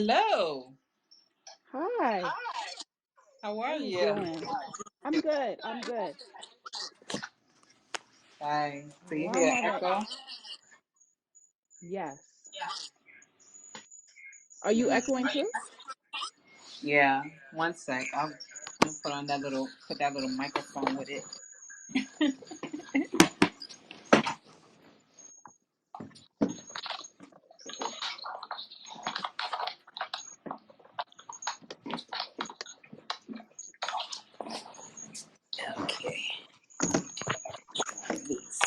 Hello. Hi, How how are you you? doing? I'm good. I'm good. Hi. Do you One hear moment. echo? Yes. Are you echoing Mm. too? Yeah. One sec. I'm gonna put that little microphone with it. Okay. Release.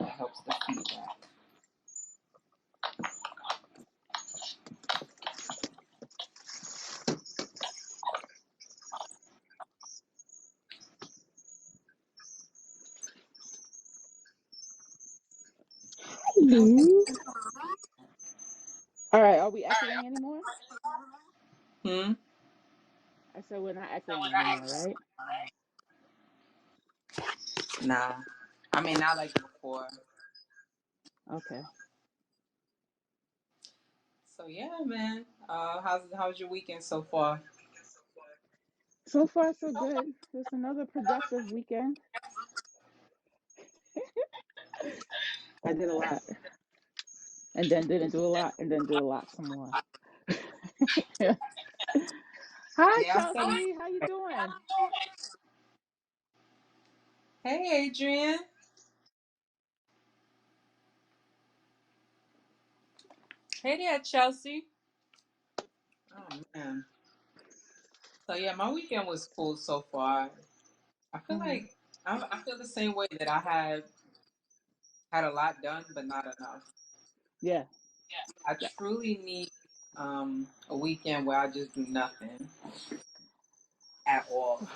That helps the feedback. Hello. All right. Are we echoing anymore? Hmm. I said we're not echoing anymore, right? Nah. I mean, not like before. Okay. So yeah, man. How's your weekend so far? So far, so good. Just another productive weekend. I did a lot, and then didn't do a lot, and then did a lot some more. Hi, Yeah, I'm feeling. Chelsea. How you doing? Hey, Adrian. Hey there, Chelsea. Oh man. So yeah, my weekend was cool so far. I feel Hmm. like I feel the same way that I had a lot done, but not enough. Yeah. I truly need a weekend where I just do nothing at all.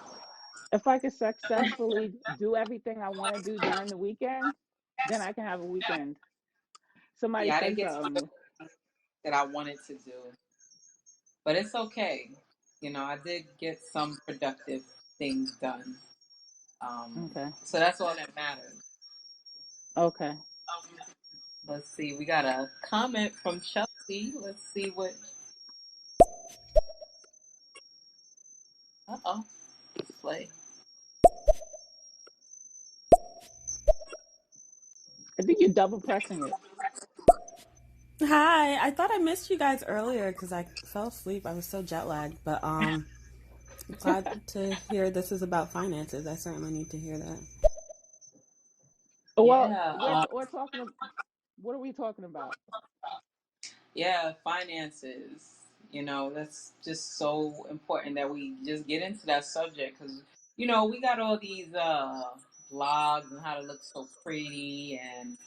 If I could successfully do everything I want to do during the weekend, then I can have a weekend. Somebody Yeah, I didn't said get to do something. everything that I wanted to do, but it's okay. You know, I did get some productive things done. Okay. So that's all that matters. Okay. Let's see. We got a comment from Chelsea. Let's see what. Uh oh. Let's play. I think you're double pressing it. Hi, I thought I missed you guys earlier because I fell asleep. I was so jet lagged, but glad to hear this is about finances. I certainly need to hear that. Well, Yeah. we're talking. What are we talking about? Yeah, finances. You know, that's just so important that we just get into that subject because, you know, we got all these blogs and how to look so pretty and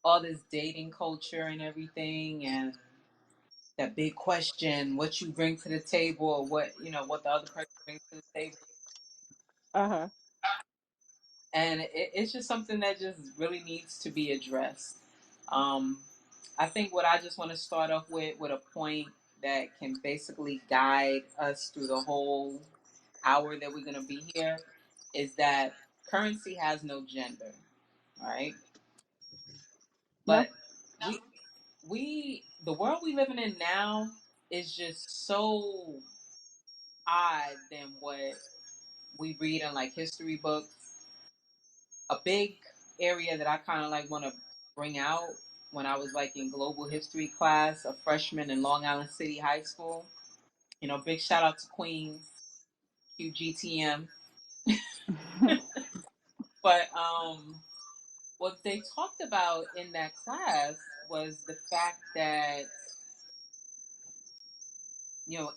all this dating culture and everything. And that big question, what you bring to the table or what the other person brings to the table. Uh huh. And it's just something that just really needs to be addressed. Um, I think what I just want to start off with a point that can basically guide us through the whole hour that we're going to be here is that currency has no gender, right? No. But we the world we living in now is just so odd than what we read in like history books. A big area that I kind of like want to bring out when I was like in global history class, a freshman in Long Island City High School. You know, big shout out to Queens, QGTM. But what they talked about in that class was the fact that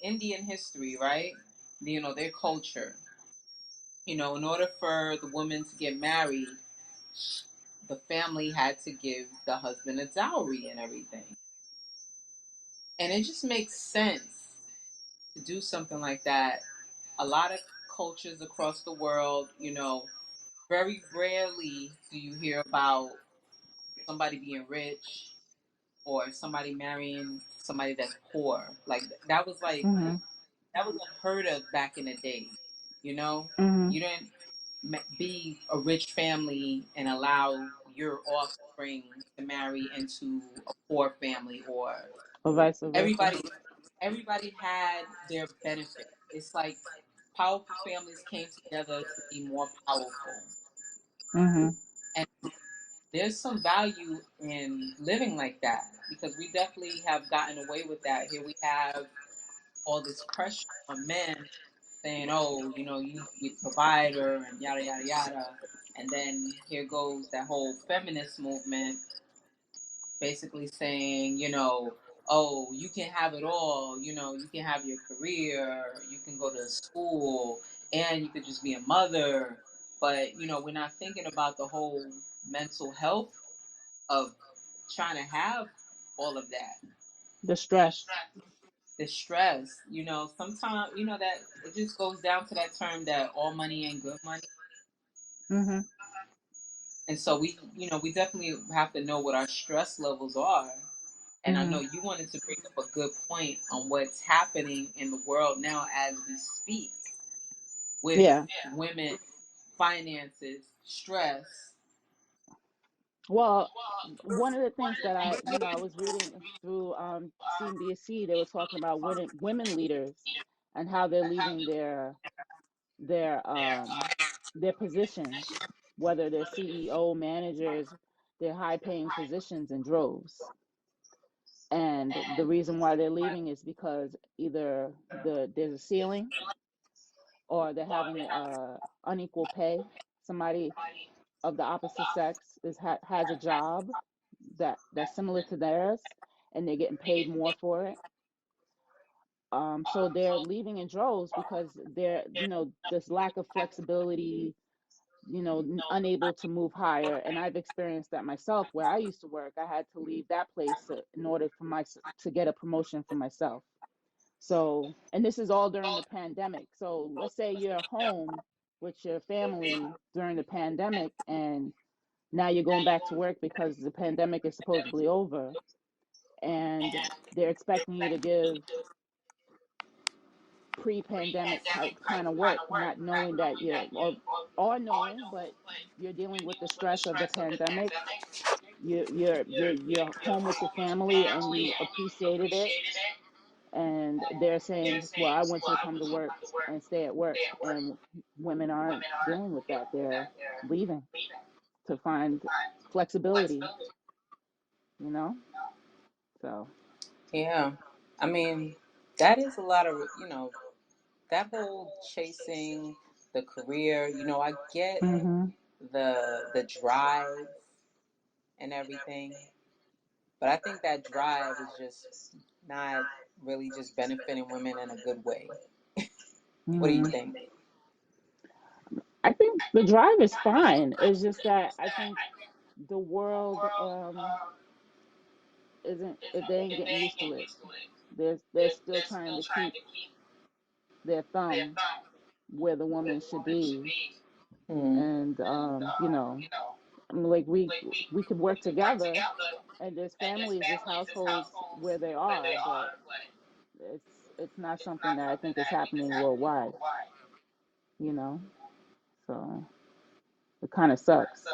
Indian history, right? You know, their culture. You know, in order for the woman to get married, the family had to give the husband a dowry and everything. And it just makes sense to do something like that. A lot of cultures across the world, very rarely do you hear about somebody being rich or somebody marrying somebody that's poor. Like Mhm. that was unheard of back in the day. You know, Mhm. you didn't be a rich family and allow your offspring to marry into a poor family, or or vice versa. everybody had their benefit. It's like powerful families came together to be more powerful. Mhm. And there's some value in living like that, because we definitely have gotten away with that. Here we have all this pressure on men saying, oh, you know, you need to be the provider and yada, yada, yada. And then here goes that whole feminist movement basically saying, you know, oh, you can have it all. You know, you can have your career, you can go to school, and you could just be a mother. But, you know, we're not thinking about the whole mental health of trying to have all of that. The stress. The stress, you know, sometimes, you know, that it just goes down to that term that all money ain't good money. Mhm. And so we, you know, we definitely have to know what our stress levels are. And I know Mhm. you wanted to bring up a good point on what's happening in the world now as we speak with Yeah. women, finances, stress. Well, one of the things that I was reading through CNBC, they were talking about women leaders and how they're leaving their their positions, whether they're CEO, managers, they're high paying positions in droves. And the reason why they're leaving is because either there's a ceiling, or they're having unequal pay. Somebody of the opposite sex has a job that's similar to theirs, and they're getting paid more for it. So they're leaving in droves because they're, this lack of flexibility, unable to move higher. And I've experienced that myself. Where I used to work, I had to leave that place in order for my to get a promotion for myself. So, and this is all during the pandemic. So let's say you're home with your family during the pandemic, and now you're going back to work because the pandemic is supposedly over, and they're expecting you to give pre-pandemic type kind of work, not knowing that you're, or knowing, but you're dealing with the stress of the pandemic. You're home with your family and you appreciated it, and they're saying, well, I want you to come to work and stay at work. And women aren't dealing with that. They're leaving to find flexibility, you know? So, Yeah. I mean, that is a lot of, you know, that whole chasing the career, you know, I get hmm the drive and everything, but I think that drive is just not really just benefiting women in a good way. What do you hmm think? I think the drive is fine. It's just that I think the world isn't, they ain't getting used to it. They're still trying to keep their thumb where the woman should be. Hmm. And I mean, like we could work together, and there's families, there's households where they are, but it's it's not something that I think is happening worldwide, you know. So it kind of sucks.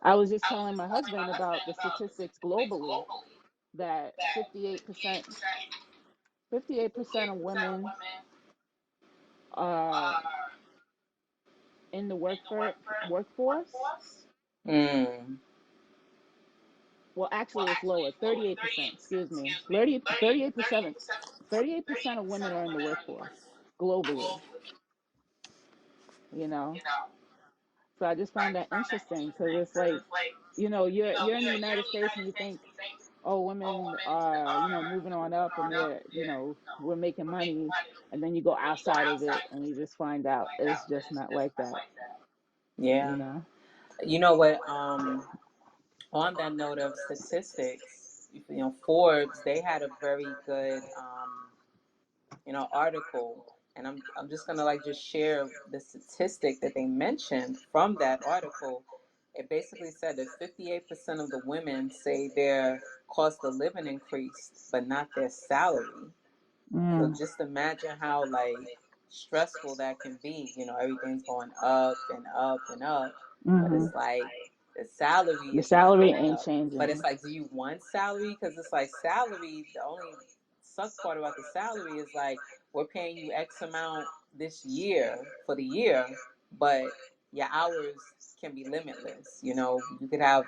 I was just telling my husband about the statistics globally, that 58% of women are in the workforce. Hmm. Well, actually, it's lower, 38%. Excuse me, 38%. 38% of women are in the workforce globally. You know, so I just found that interesting because it's like, you're in the United States and you think, oh, women are, moving on up and they're, we're making money, and then you go outside of it and you just find out it's just not like that. You Yeah. know. You know what? On that note of statistics, you know, Forbes, they had a very good, you know, article, and I'm just gonna like just share the statistic that they mentioned from that article. It basically said that 58% of the women say their cost of living increased, but not their salary. So Mm. just imagine how like stressful that can be. You know, everything's going up and up and up, but Mhm. it's like, The salary The is not salary going ain't up. But it's changing. like, do you want salary? Because it's like salary, the only suck part about the salary is like, we're paying you X amount this year for the year, but your hours can be limitless. You know, you could have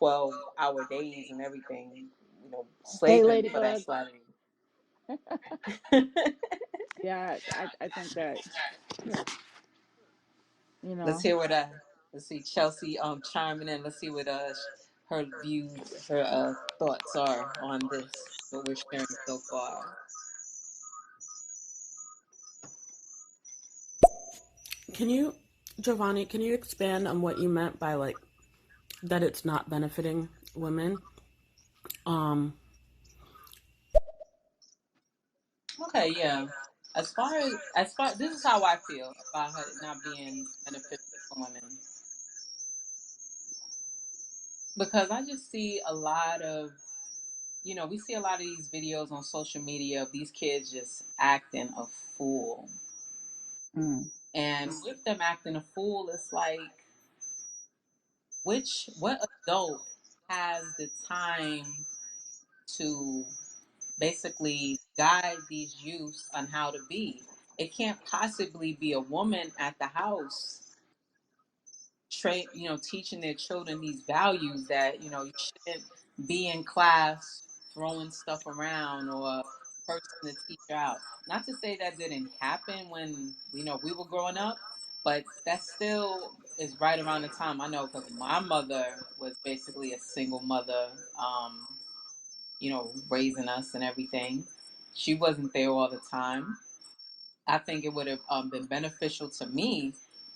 12-hour days and everything, Hey, slaving for that Ladybug. salary. Yeah, I think that, you Let's know, hear what let's see Chelsea chiming in. Let's see what her views, her thoughts are on this. What we're sharing so far. Can you, Giovanni, can you expand on what you meant by like that it's not benefiting women? Um, Okay, yeah. As far this is how I feel about her not being beneficial for women, because I just see a lot of we see a lot of these videos on social media of these kids just acting a fool. mm, And with them acting a fool, it's like what adult has the time to basically guide these youths on how to be? It can't possibly be a woman at the house teaching their children these values that you shouldn't be in class throwing stuff around or cursing the teacher out. Not to say that didn't happen when we were growing up, but that still is right around the time I know, because my mother was basically a single mother, raising us and everything. She wasn't there all the time. I think it would have been beneficial to me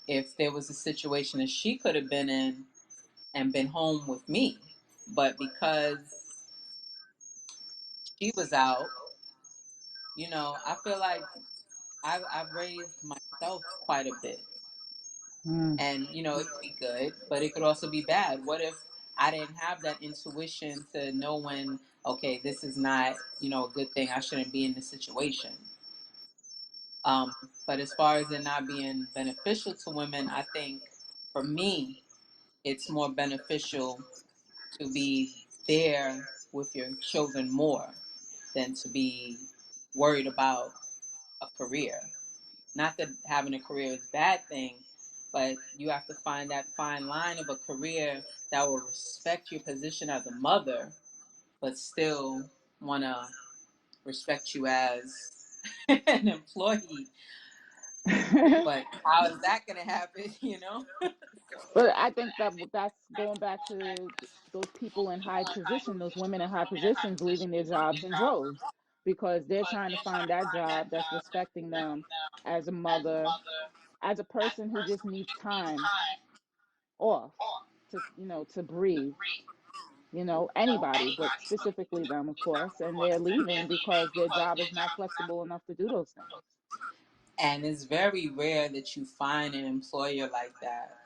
if there was a situation that she could have been in and been home with me. But because she was out, I feel like I've raised myself quite a bit. mm, And, it could be good, but it could also be bad. What if I didn't have that intuition to know when, okay, this is not, a good thing. I shouldn't be in this situation. Um, but as far as it not being beneficial to women, I think for me, it's more beneficial to be there with your children more than to be worried about a career. Not that having a career is a bad thing, but you have to find that fine line of a career that will respect your position as a mother, but still want to respect you as an employee. mm. But how is that going to happen, But I think that that's going back to those people in high position, those women in high positions leaving their jobs in droves because they're trying to find that job that's respecting them as a mother, as a person who just needs time off to, to breathe. Anybody, but specifically them, of course, and they're leaving because their job is not flexible enough to do those things. And it's very rare that you find an employer like that.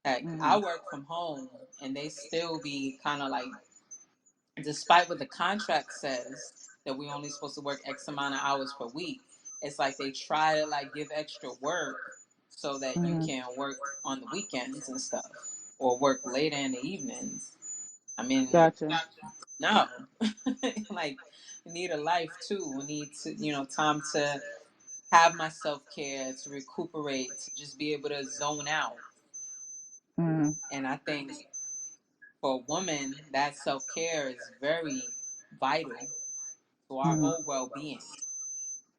Heck, I Mm, work from home and they still be kind of like, despite what the contract says that we only supposed to work X amount of hours per week, it's like they try to like give extra work so that you mm, can work on the weekends and stuff or work later in the evenings. I mean, gotcha. no, like we need a life too. We need to, time to have my self care, to recuperate, to just be able to zone out. Mm, And I think for a woman, that self care is very vital to our mm, whole well being.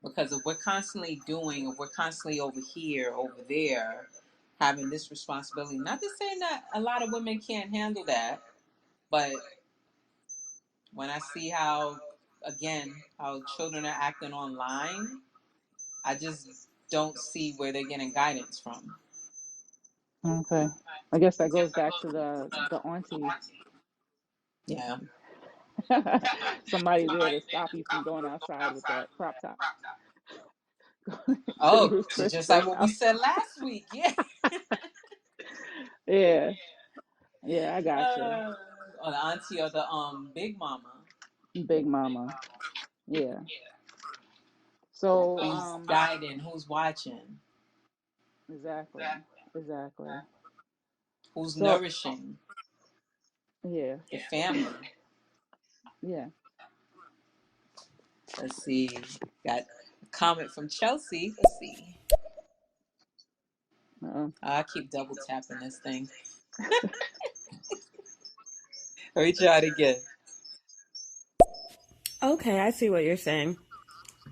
Because if we're constantly over here, over there, having this responsibility, not to say that a lot of women can't handle that, but when I see how children are acting online, I just don't see where they're getting guidance from. okay. I guess that goes back to the aunties. Yeah. Somebody there to stop you from going outside with that crop top to the Oh, just like refrigerator what we house. said last week. Yeah. Yeah, yeah, I got you. Or the auntie or the big mama Big mama. Yeah. So, who's guiding, who's watching, exactly, exactly. who's So, nourishing. Yeah. the family. Yeah. Let's see. Got a comment from Chelsea. Let's see. I keep double tapping this thing. Let me try it again. Okay, I see what you're saying.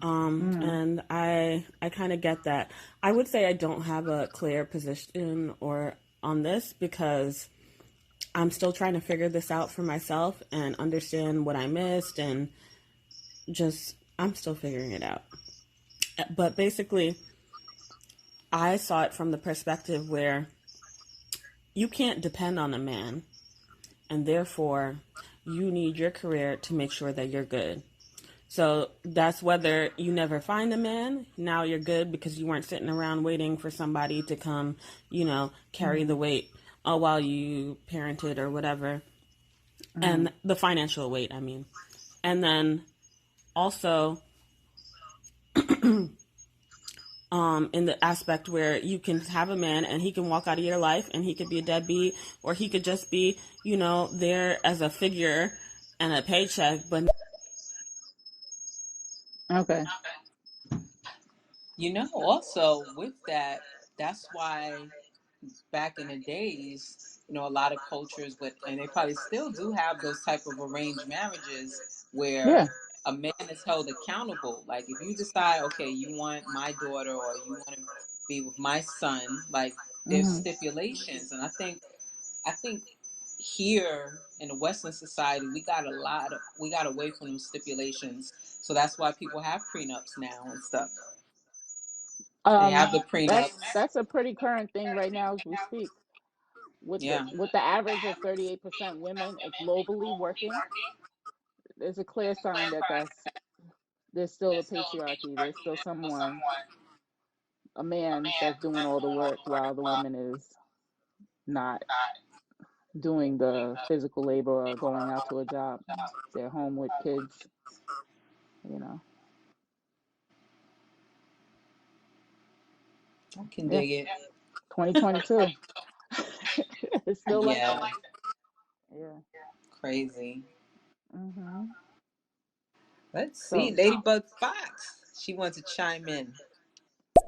Mm. And I kind of get that. I would say I don't have a clear position or on this because I'm still trying to figure this out for myself and understand what I missed and just I'm still figuring it out. But basically, I saw it from the perspective where you can't depend on a man and therefore you need your career to make sure that you're good. So that's whether you never find a man, now you're good because you weren't sitting around waiting for somebody to come, carry the Mm. weight while you parented or whatever. Mm. And the financial weight, I mean. And then also in the aspect where you can have a man and he can walk out of your life and he could be a deadbeat or he could just be, there as a figure and a paycheck, but Okay. Also with that, that's why back in the days, a lot of cultures would, and they probably still do have those type of arranged marriages Yeah. where a man is held accountable. Like if you decide, okay, you want my daughter or you want to be with my son, like there's Hmm. stipulations. And I think here in the Western society, we got away from those stipulations. So that's why people have prenups now and stuff. They have the prenups. That's a pretty current thing right now as we speak. Yeah. With the average of 38% women globally working, there's a clear sign that there's still a patriarchy. There's still a man that's doing all the work while the woman is not doing the physical labor or going out to a job. They're home with kids, you know. I can Yeah, dig it. 2022. It's still like Yeah. that. Yeah. Crazy. Mhm. Let's see. So, Ladybug Fox. She wants to chime in.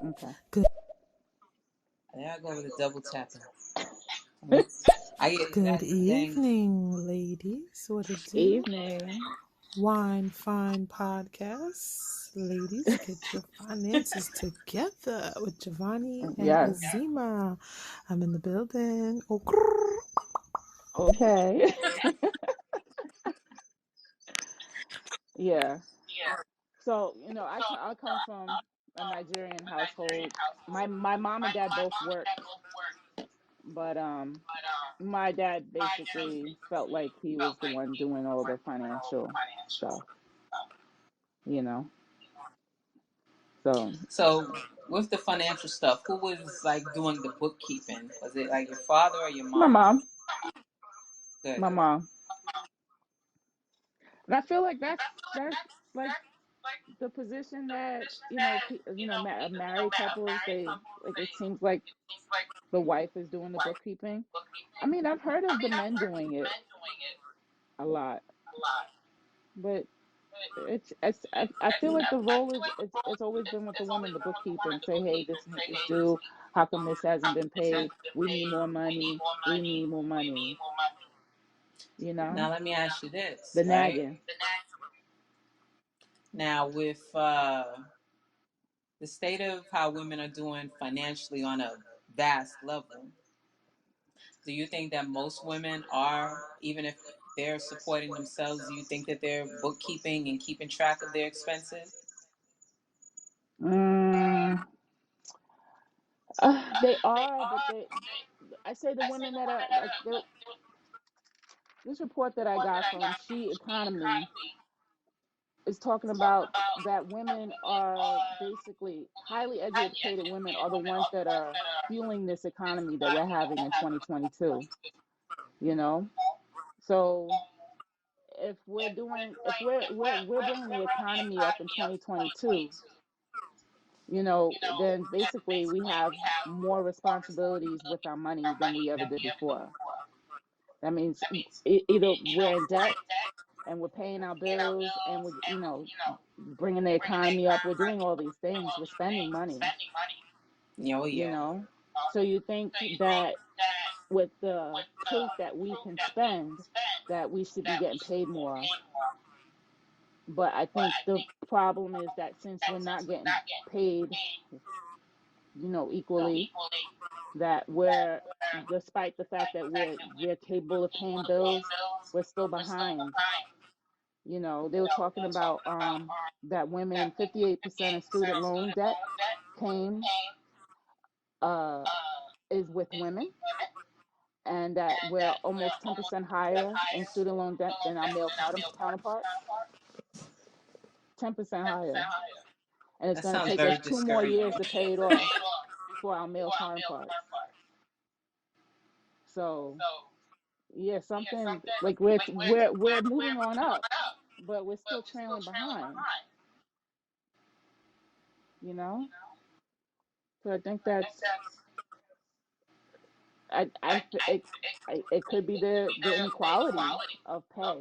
okay. There I go with a double tapping. I get Good that thing. evening, ladies. What it do? Evening. Wine Fine Podcast. Ladies, get your finances together with Giovanni and Yes. Azima. I'm in the building. Oh, grrr. Okay. Yeah. So, I come from a Nigerian household. My mom and dad both worked, but my dad basically felt like he was the one doing all the financial stuff, you know. So, So, with the financial stuff, who was like doing the bookkeeping? Was it like your father or your my mom? mom, Good. my mom. And I feel like that's like the position that, married couples, they like, it seems like the wife is doing the bookkeeping. I mean, I've heard of the men doing it a lot, but I feel like the role is it's always been with the woman, the bookkeeping. Say, hey, is due. How come this hasn't been paid? We need more money. We need more money. You know, Now, let me ask you this, the right? nagging. Now, with the state of how women are doing financially on a vast level, do you think that most women are, even if they're supporting themselves, do you think that they're bookkeeping and keeping track of their expenses? Mm, they are, but I say the women that are like this report that I got from She Economy is talking about that women are basically highly educated women are the ones that are fueling this economy that we're having in 2022, you know? So if we're bringing the economy up in 2022, then basically we have more responsibilities with our money than we ever did before. That means either we're in debt and we're paying our bills and we're, bringing the economy up. We're doing all these things. We're spending money, Oh you yeah. know. So you think that with the proof that we can spend, that we should be getting paid more. But I think the problem is that since we're not getting paid, equally, that we're, despite the fact that we're capable of paying bills, we're still behind. They were talking about that women, 58% of student loan debt came uh is with women, and that we're almost 10% higher in student loan debt than our male counterparts. 10% higher. And it's That going to sounds take us very 2 more years discouraging. to pay it off for our male counterparts. So yeah, something like we're moving on up, but we're still trailing behind, you know? So I think that's it, it could be the inequality of pay.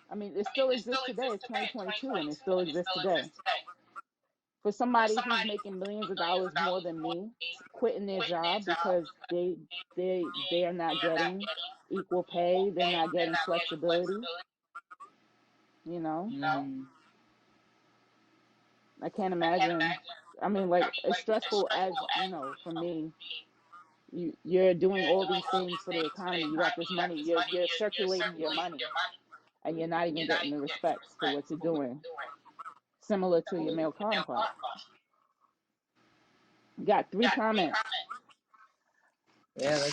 I mean, it still exists today. It's 2022 and it still exists today. For somebody who's making millions of dollars more than me, quitting their job because they are not getting equal pay, they're not getting flexibility, you know? Mm. I can't imagine. I mean, like, as stressful as, for me, you're doing all these things for the economy. You got this money, you're circulating your money, and you're not even getting the respects for what you're doing, similar to your male counterparts. Got 3 comments. Yeah,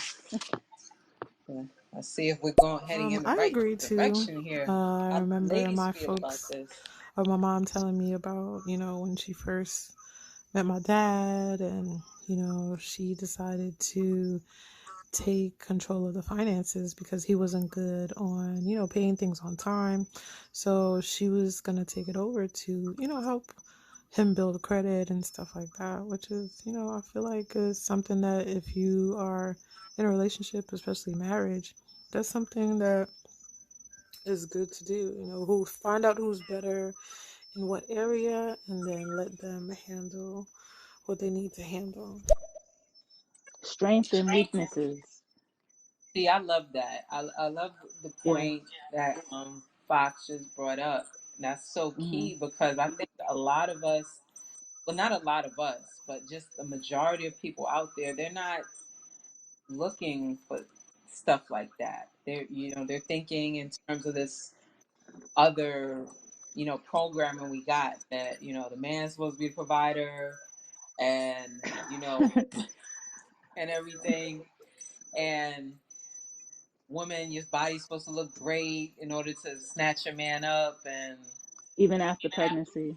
let's see if we're going heading in the I right agree too. direction here. I How do the remember ladies my feel about folks, this? or my mom telling me about, when she first met my dad, and, she decided to take control of the finances because he wasn't good on, paying things on time. So she was going to take it over to, help him build credit and stuff like that, which is, I feel like is something that if you are in a relationship, especially marriage, that's something that is good to do. Who find out who's better in what area and then let them handle what they need to handle. Strengths and weaknesses. See, I love that. I love the Yeah. point that Fox just brought up. That's so Mhm. key because I think a lot of us, well, not a lot of us, but just the majority of people out there, they're not looking for stuff like that. They're thinking in terms of this other, programming we got that, the man's supposed to be the provider and, you know, and everything. And woman, your body's supposed to look great in order to snatch a man up and Even after pregnancy.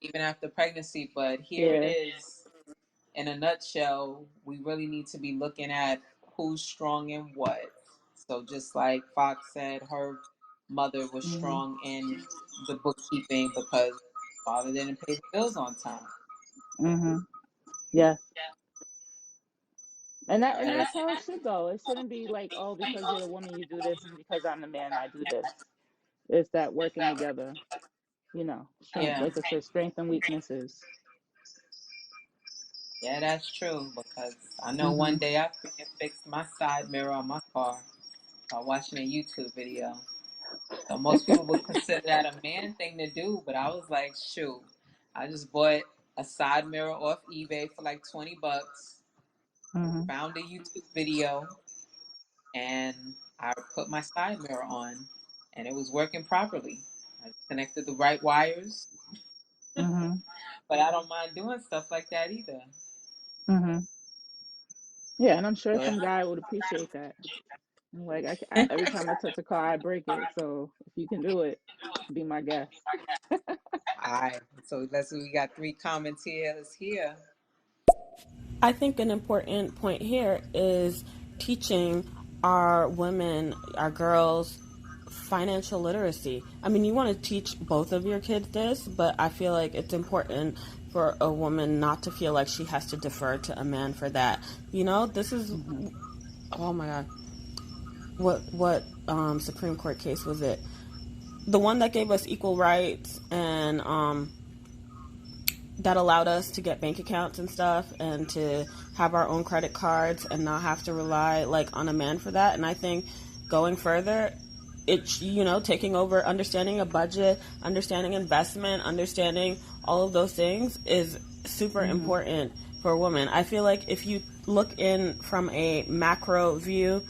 even after pregnancy. But here it Yeah. is in a nutshell. We really need to be looking at who's strong in what. So just like Fox said, her mother was Mhm. strong in the bookkeeping because father didn't pay the bills on time. Mhm. Yes. And And that's how it should go. It shouldn't be like, oh, because you're the woman you do this, and because I'm the man I do this. It's that working together. Strength, yeah, like I said, strength and weaknesses. yeah, that's true because I know one Mhm. day I freaking fixed my side mirror on my car by watching a YouTube video. So most people would consider that a man thing to do, but I was like, shoot, I just bought a side mirror off eBay for like $20, Mhm. found a YouTube video, and I put my side mirror on, and it was working properly. I connected the right wires, Mhm. but I don't mind doing stuff like that either. Mhm. Yeah, and I'm sure So, some guy would appreciate that. Like, every time I touch a car, I break it. So if you can do it, be my guest. all right. So let's see. We got 3 comments here. Let's hear. I think an important point here is teaching our women, our girls, financial literacy. I mean, you want to teach both of your kids this, but I feel like it's important for a woman not to feel like she has to defer to a man for that. This is, Mhm. oh my God. what Supreme Court case was it? The one that gave us equal rights and that allowed us to get bank accounts and stuff and to have our own credit cards and not have to rely like on a man for that. And I think going further, it's, you know, taking over, understanding a budget, understanding investment, understanding all of those things is super important for a woman. I feel like if you look in from a macro view,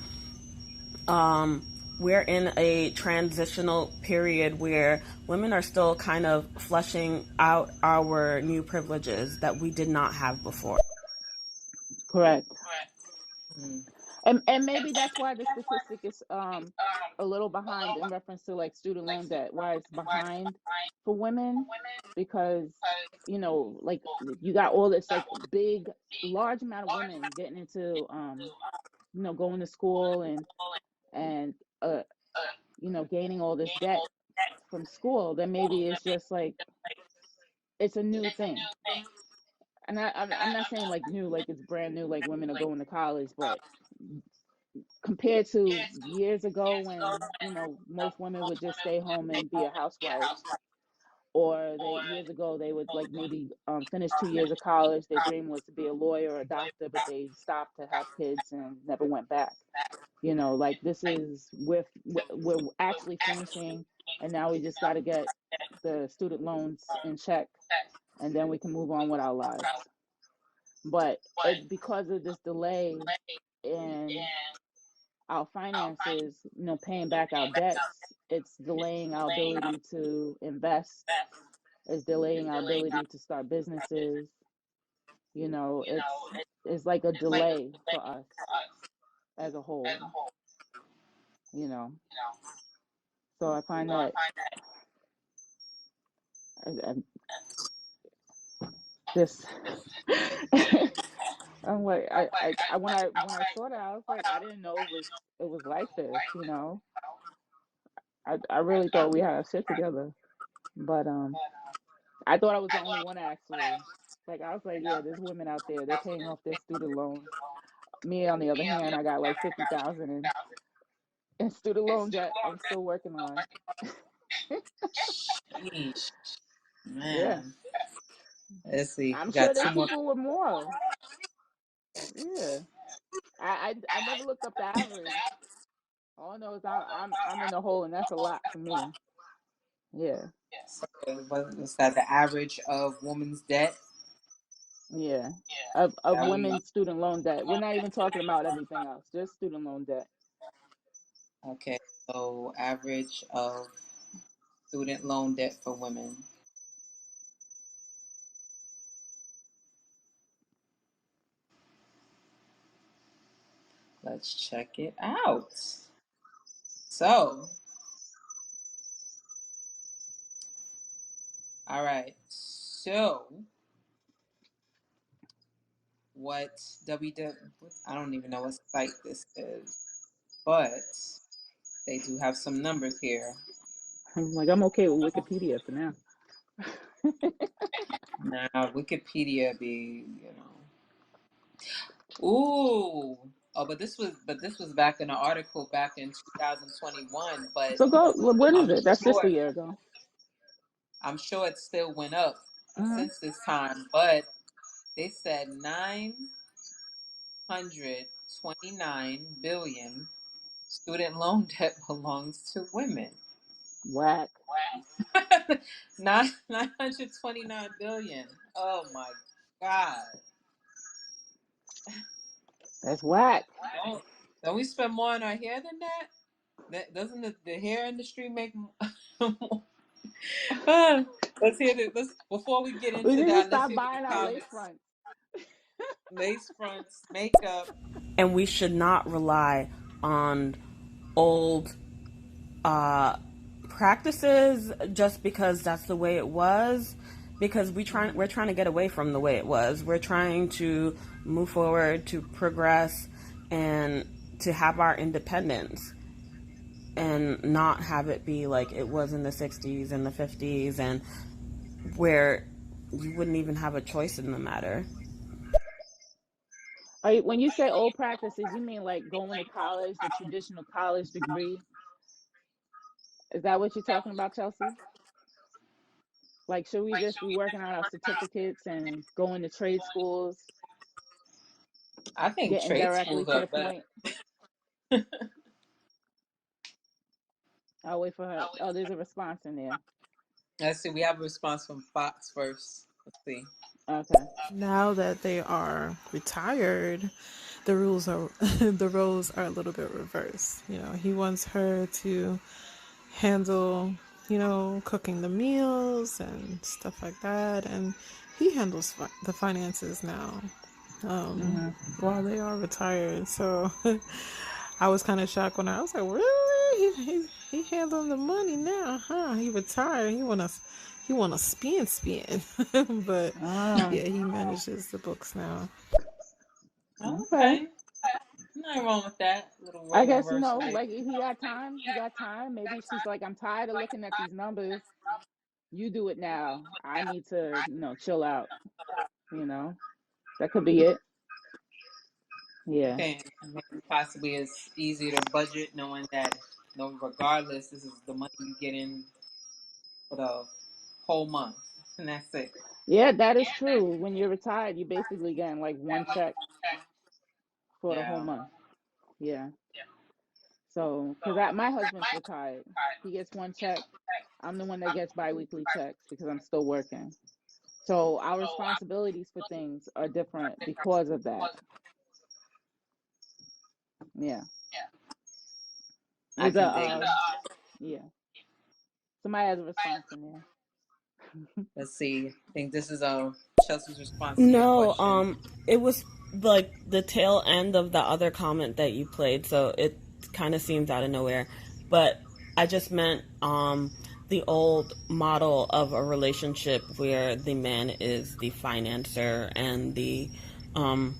we're in a transitional period where women are still kind of fleshing out our new privileges that we did not have before. Correct. Mm. And maybe that's why the statistic is a little behind in reference to like student loan debt, why it's behind for women, because you know, like you got all this like big large amount of women getting into you know, going to school and uh you know, gaining all this debt from school, then maybe it's just like it's a new thing. And I'm not saying like new, like it's brand new, like women are going to college, but compared to years ago when, you know, most women would just stay home and be a housewife, or they years ago they would like maybe finish 2 years of college, their dream was to be a lawyer or a doctor, but they stopped to have kids and never went back. You know, like this is we're actually finishing, and now we just got to get the student loans in check, and then we can move on with our lives. But it, because of this delay in our finances, you know, paying back our debts, it's delaying our ability to invest, it's delaying our ability to start businesses. You know, it's like a delay for us as a whole, you know. So I find that I just I'm like I when I saw that I was like I didn't know it was like this, you know. I really thought we had our shit together, but I thought I was the only one actually. Like I was like, yeah, there's women out there. They're paying off their student loans. Me, on the other hand, I got like 50,000 in student loan debt. I'm still working on. Sheesh. Yeah, Man. Let's see. I'm We sure got there's two more. people with more. Yeah, I never looked up the average. All I know is I'm in the hole, and that's a lot for me. Yeah, What's that? The average of women's debt yeah. Of that we. women's student loan debt. We're not even talking about everything else. Just student loan debt. Okay. So average of student loan debt for women. Let's check it out. So, all right. So, what WW? I don't even know what site this is, but they do have some numbers here. I'm like, I'm okay with Wikipedia for now. Now, Wikipedia be, you know. Ooh. Oh, but this was back in an article back in 2021, but So go. What is I'm it? That's just sure a year ago. I'm sure it still went up Hmm. since this time, but they said 929 billion student loan debt belongs to women. Whack. 929 billion. Oh my God. That's whack. Don't we spend more on our hair than that? Doesn't the hair industry make more? Let's hear this. Let's before we get We into need to that, let's stop hear what the buying our lace comments. fronts. Lace fronts, makeup. And we should not rely on old uh, practices just because that's the way it was, because we're trying to get away from the way it was. We're trying to move forward, to progress, and to have our independence, and not have it be like it was in the 60s and the 50s, and where you wouldn't even have a choice in the matter. When you say old practices, you mean like going to college, the traditional college degree? Is that what you're talking about, Chelsea? Like, should we just be working on our certificates and going to trade schools, I think getting trade directly schools to are the better. point? I'll wait for her. Oh, there's a response in there. Let's see. We have a response from Fox first. Let's see. Okay. Now that they are retired, the rules are the roles are a little bit reversed. He wants her to handle, cooking the meals and stuff like that, and he handles the finances now, Hmm. while they are retired. So I was kind of shocked when I was like, really? He handling the money now, huh? He retired. He want to spin, but Oh, yeah, he manages the books now. okay. Okay. Nothing wrong with that. Little I role guess, reversal there. like he got time. He got time. Maybe she's like, I'm tired of looking at these numbers. You do it now. I need to, chill out. You know, that could be it. You Yeah. think maybe possibly it's easier to budget knowing that no, regardless, this is the money you get in for the whole month, and that's it. Yeah, that is true. When you're retired, you're basically getting like one check for the whole Yeah. month. Yeah. So, because my husband's retired, he gets one check. I'm the one that gets biweekly checks because I'm still working. So our responsibilities for things are different because of that. Yeah. I There's a can dig it. yeah. Somebody has a response in there. Let's see. I think this is Chelsea's response to your No, question. it was like the tail end of the other comment that you played, so it kind of seems out of nowhere. But I just meant the old model of a relationship where the man is the financer and um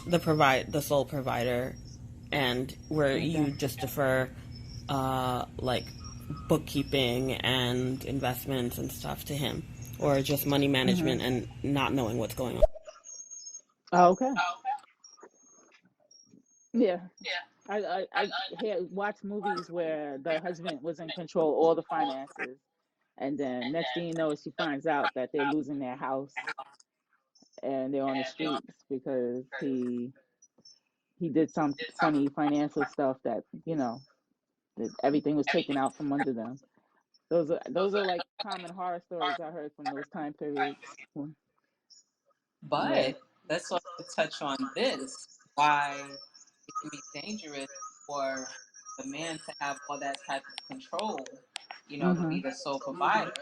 the sole provider, and where Okay. you just defer like bookkeeping and investments and stuff to him, or just money Hmm. management and not knowing what's going on. Oh, okay. Yeah. I watch movies where the husband was in control of all the finances, and then next thing you know, she finds out that they're losing their house and they're on the streets because he did some funny financial stuff that that everything was taken out from under them. Those are like common horror stories I heard from those time periods. Yeah. But let's also touch on this why it can be dangerous for the man to have all that type of control, to be Mhm. the sole provider.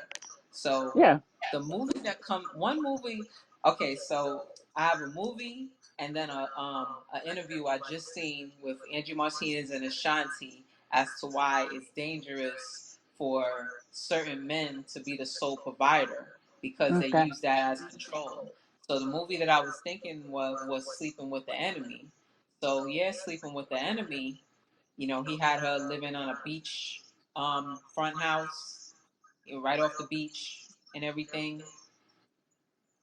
So Yeah. the movie that come one movie, okay, so I have a movie and then a interview I just seen with Angie Martinez and Ashanti as to why it's dangerous for certain men to be the sole provider because they Okay. use that as control. So the movie that I was thinking was Sleeping with the Enemy. So yeah, Sleeping with the Enemy. He had her living on a beach front house, right off the beach and everything.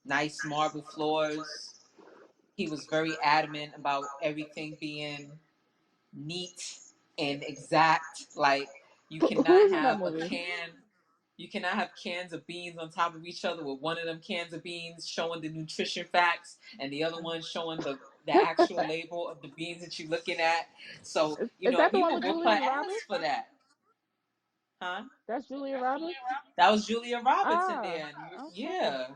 Nice marble floors. He was very adamant about everything being neat and exact. Like you cannot Who's in that have a movie? can you cannot have cans of beans on top of each other with one of them cans of beans showing the nutrition facts and the other one showing the actual label of the beans that you're looking at. So, Is that the he one would with whoop her Julia ass Roberts? for that. Huh? That's Julia Roberts? That was Julia Roberts in Ah, there. And okay. yeah,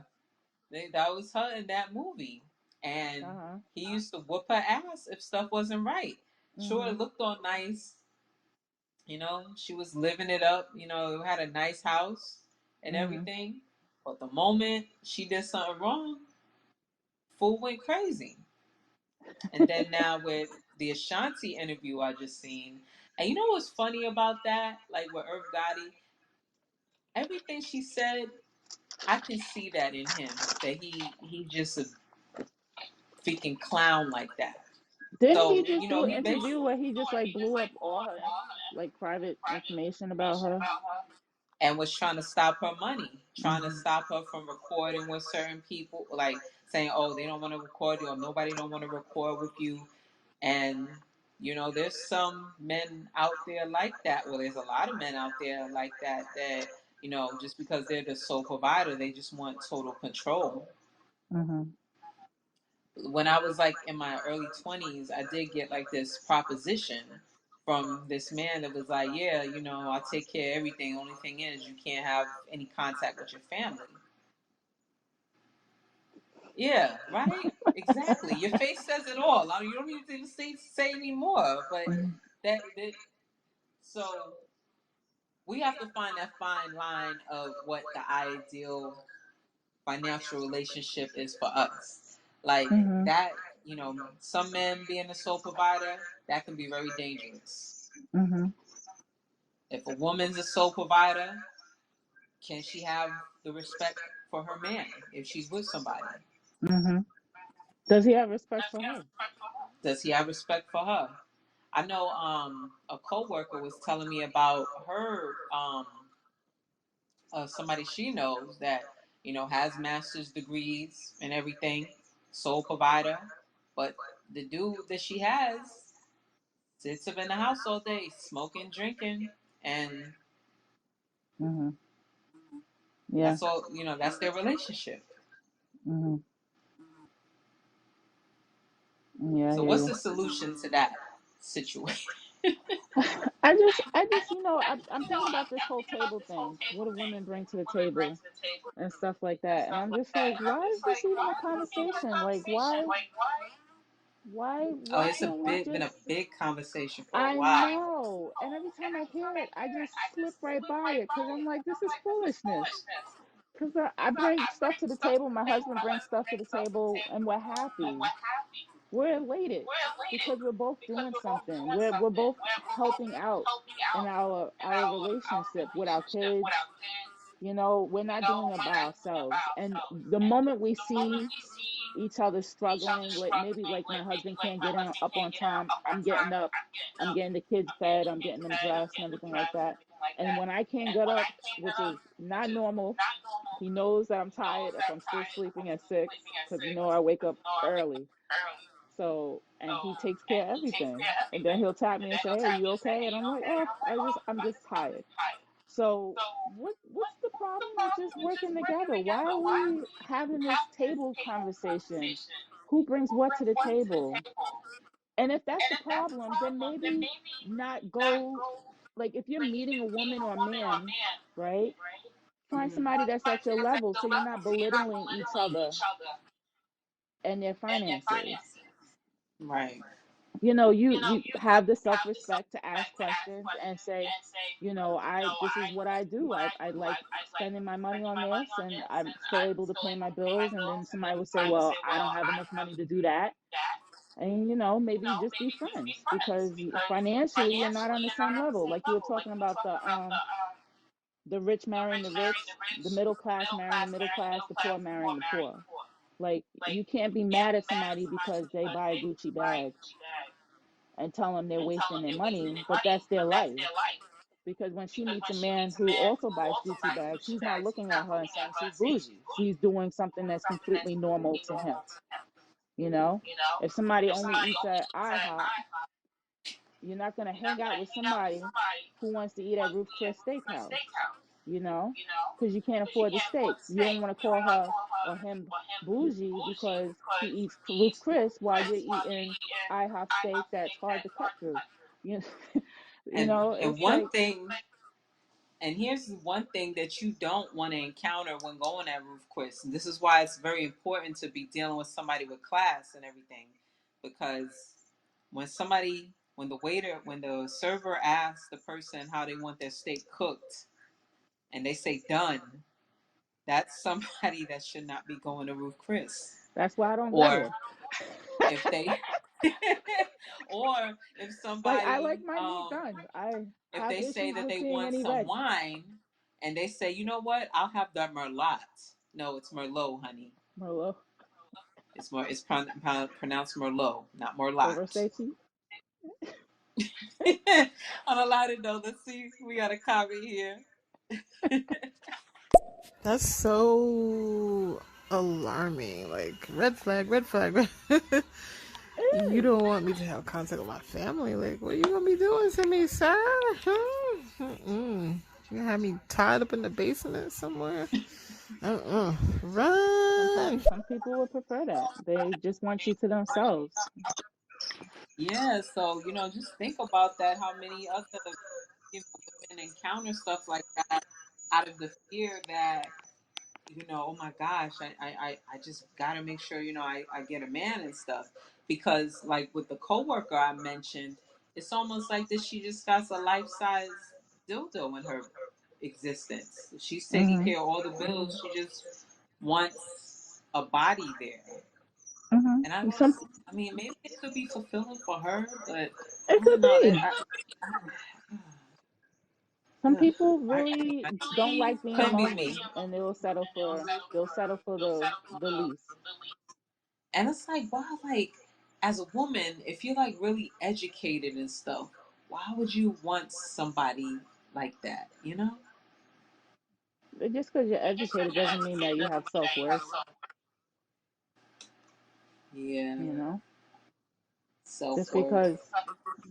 that was her in that movie. And Uh-huh. he used to whoop her ass if stuff wasn't right. Sure, it Mhm. looked all nice. She was living it up. Had a nice house and Mhm. everything. But the moment she did something wrong, fool went crazy. And then now with the Ashanti interview I just seen, and you know what's funny about that? Like with Irv Gotti, everything she said, I can see that in him. That he just a freaking clown like that. Didn't he So just do an he basically interview where he just like blew up all her like private information about her? and was trying to stop her money, trying to Mhm. stop her from recording with certain people, like saying, "Oh, they don't want to record you, or nobody don't want to record with you." And there's some men out there like that. Well, there's a lot of men out there like that. That just because they're the sole provider, they just want total control. Mhm. When I was like in my early 20s, I did get like this proposition from this man that was like, "Yeah, I'll take care of everything. The only thing is you can't have any contact with your family." Yeah, right? Exactly. Your face says it all. You don't need to say anymore. But Mhm. that so we have to find that fine line of what the ideal financial relationship is for us. Like Mhm. that, some men being a sole provider, that can be very dangerous. Mhm. If a woman's a sole provider, can she have the respect for her man if she's with somebody? Mhm. Does he have respect for her? Does he have respect for her? I know a coworker was telling me about her somebody she knows that has master's degrees and everything, sole provider, but the dude that she has sits up in the house all day smoking, drinking, and Mhm. Yeah. that's all. That's their relationship. Mhm. Yeah, I So hear what's you. the solution to that situation? I just, I'm thinking about this whole table thing. What do women bring to the table and stuff like that? And I'm just like, why is this even a conversation? Like, Oh, why it's can't we been a just? big conversation for a I while. know. And every time I hear it, I just slip right by it because I'm like, this is foolishness. Because I bring stuff to the table, my husband brings stuff to the table, and we're happy. We're elated because we're both doing something. We're both helping out in our relationship with our kids. We're not doing it by ourselves. And the moment we see each other struggling, like maybe like my husband can't get up on time, I'm getting up, I'm getting the kids fed, I'm getting them dressed and everything like that. And when I can't get up, which is not normal, he knows that I'm tired if I'm still sleeping at 6 because I wake up early. So, and he takes care of everything. And then he'll tap me and say, "Hey, you okay?" And I'm like, "Oh, I'm just tired." So, what's the problem with just working together? Why are we having this table conversation? Who brings what to the table? And if that's the problem, then maybe not go, like if you're meeting a woman or a man, right? Find Mhm. somebody that's at your level so you're not belittling each other and their finances. Right. You have the self-respect to ask questions and say, I this is what I do. I like spending my money on this and I'm still able to pay my bills. And then somebody would say, well, I don't have enough money to do that. And maybe just be friends because financially you're not on the same level. Like you were talking about the rich marrying the rich, the middle class marrying the middle class, the poor marrying the poor. Like you can't be mad at somebody because they buy a Gucci bag and tell them they're wasting their money, but that's their life. Because when she meets a man who also buys Gucci bags, he's not looking at her and saying she's bougie. She's doing something that's completely normal to him. You know, if somebody only eats at IHOP, you're not going to hang out with somebody who wants to eat at Ruth Chris Steakhouse, you know, because you can't afford the steak. You don't want to call her or him bougie because he eats Ruth Chris while you're eating IHOP steak that's hard to cut through. You know, And it's one like thing, and here's one thing that you don't want to encounter when going at Ruth Chris. And this is why it's very important to be dealing with somebody with class and everything, because when the server asks the person how they want their steak cooked, and they say done, that's somebody that should not be going to Ruth Chris. that's why I don't go Or there. if they, or if Like I somebody, like my meat done. I if have they say issues that with they seeing want any some red. wine, and they say, you know what, I'll have the Merlot. No, it's Merlot, honey. Merlot It's pronounced Merlot, not for Merlot. safety. On a lighter note, let's see. We got a comment here. That's so alarming. Like red flag, red flag. You It don't want me to have contact with my family. Like, what are you gonna be doing to me, sir? Mm-mm. You gonna have me tied up in the basement somewhere? Run! some people would prefer that. They just want you to themselves. Yeah, so just think about that. How many other women encounter stuff like that out of the fear that oh my gosh, I just gotta make sure I get a man and stuff, because like with the coworker I mentioned, it's almost like that she just got a life size dildo in her existence. She's taking Mhm. care of all the bills. She just wants a body there. Mhm. And I Some don't. I mean, maybe it could be fulfilling for her, but I it don't could know. be. Some Ugh, people I, really don't like being couldn't be me. lonely, and they'll settle for the least. And it's like, why, like, as a woman, if you're like really educated and stuff, why would you want somebody like that? Just because you're educated doesn't mean that you have self worth. Yeah, You know, self just worth. because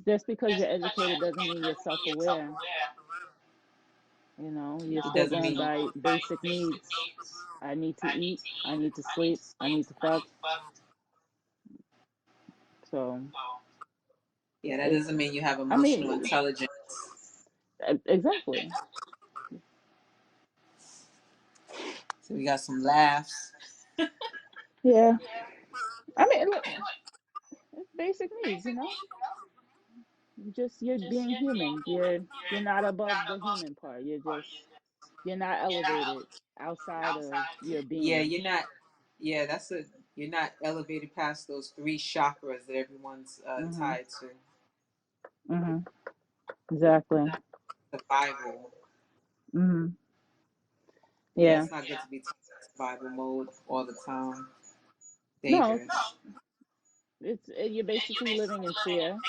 just because you're educated doesn't mean you're self aware. You know, you're It still doesn't going mean. by basic needs. I need to eat. I need to sleep. I need to fuck. So Yeah, that it's. doesn't mean you have I emotional mean, intelligence. exactly. So we got some laughs. Yeah. I mean, look, it's basic needs. You know, just you're being human. You're not above the human part. You're not elevated outside of your Yeah, being. you're not. Yeah, that's a. You're not elevated past those three chakras that everyone's Mhm. tied to. Mhm. Exactly. Survival. Mhm. Yeah, Yeah. it's not good to be tied to survival mode all the time. No, Dangerous. you're basically living in fear,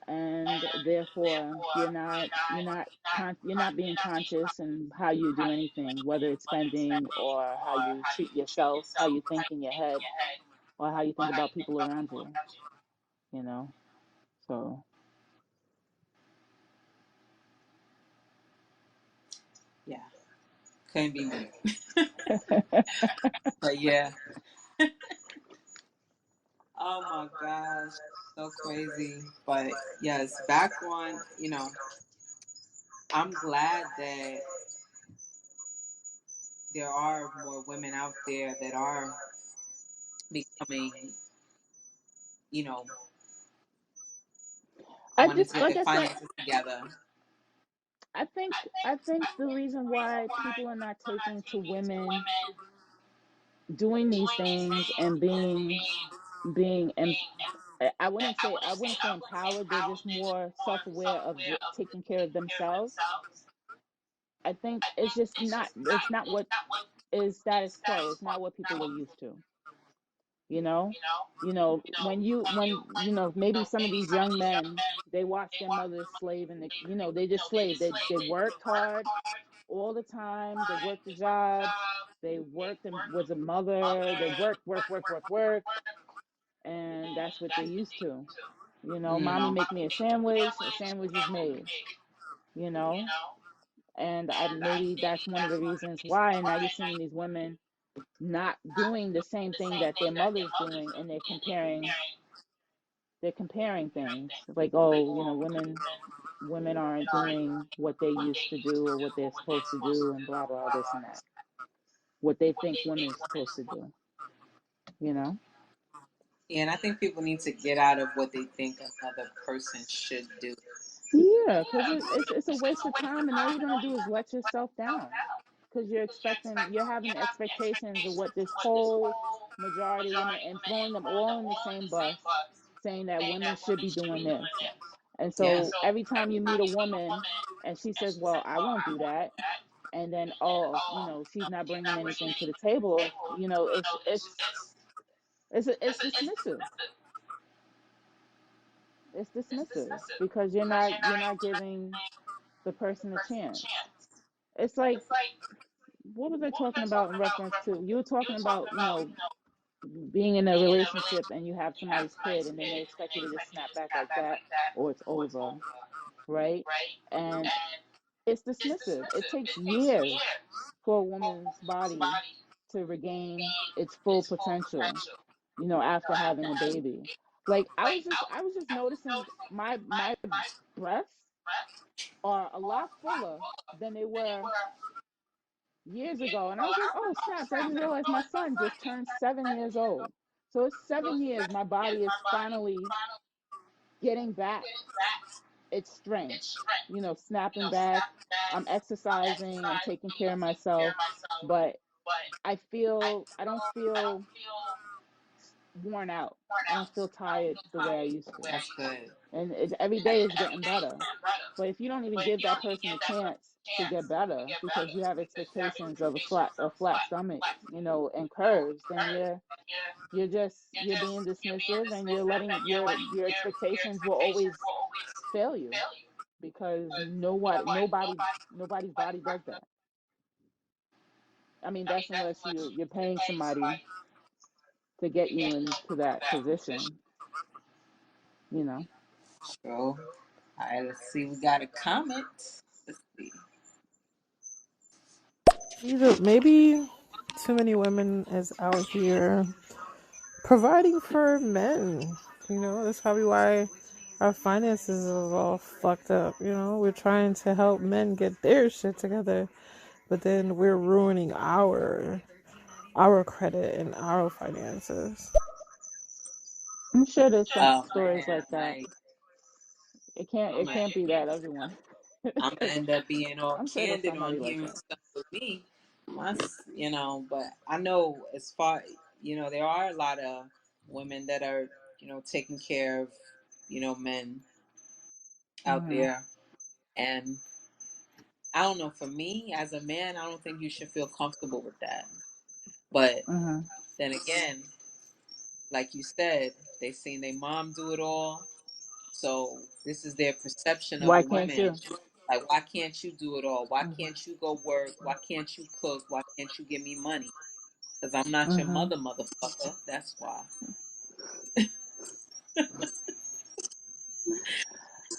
and therefore you're not being conscious in how you do anything, whether it's spending or how you treat yourself, how you think in your head, or how you think about people around you. You know. So. Yeah, couldn't be me. But yeah. Oh my gosh, so crazy. But yes, back on. I'm glad that there are more women out there that are becoming, you know, I wanting just to get like their I said, finances together. I think the reason why people are not taking to women doing these things and being and I wouldn't say empowered. They're just more self-aware of taking care of themselves. I think it's not what is status quo. It's not what people are used to. You know, when maybe some of these young men, they watch their mothers slave, and they just slave. They worked hard all the time. They worked the job. They worked and was a mother. They work, and that's what they're used to. Mommy Mm. make me a sandwich is made, you know, and maybe that's one of the reasons why. And now you're seeing these women not doing the same thing that their mother's doing, and they're comparing things like, oh, women aren't doing what they used to do or what they're supposed to do, and blah blah this and that, what they think women are supposed to do, you know. Yeah, and I think people need to get out of what they think another person should do. Yeah, because it's a waste of time, and all you're gonna do is let yourself down, because you're having expectations of what this whole majority of women, and throwing them all in the same bus, saying that women should be doing this. And Yeah. so every time you meet a woman and she says, "Well, I won't do that," and then, oh, she's not bringing anything to the table, it's dismissive. It's dismissive because you're not giving the person a chance. it's like, what was I talking about in reference to? You were talking about, being in a relationship and you have somebody's kid and then they expect you to just snap back like that or it's over, right? And it's dismissive. It takes years for a woman's body to regain its full potential, after having a baby. Like I was just noticing my breasts are a lot fuller than they were years ago. And I was like, oh, snaps. I didn't realize my son just turned 7 years old. So it's 7 years. My body is finally getting back its strength, snapping back. I'm exercising, I'm taking care of myself, but I don't feel worn out. I don't feel tired the way I used to. That's good. And every day is getting better. But if you don't even give that person a chance to get better because you have expectations of a flat stomach, and curves, then you're being dismissive and you're letting your expectations will always fail you because nobody's body does that. I mean, that's unless you're paying somebody to get you into that position, you know. So, all right, let's see. We got a comment. Let's see. Either maybe too many women is out here providing for men. That's probably why our finances is all fucked up. We're trying to help men get their shit together, but then we're ruining our credit and our finances. I'm sure there's some Oh stories man, like that. like It can't I'm it gonna, can't be that everyone. I'm gonna end up being all I'm sure there's candid on somebody like here and that. stuff with me. But I know as far, there are a lot of women that are, taking care of, men out Mhm. there. And I don't know, for me as a man, I don't think you should feel comfortable with that. But Mhm. then again, like you said, they seen their mom do it all. So this is their perception of Why a can't woman. you? Like, why can't you do it all? Why Mhm. can't you go work? Why can't you cook? Why can't you give me money? Because I'm not your Mhm. mother, motherfucker. That's why.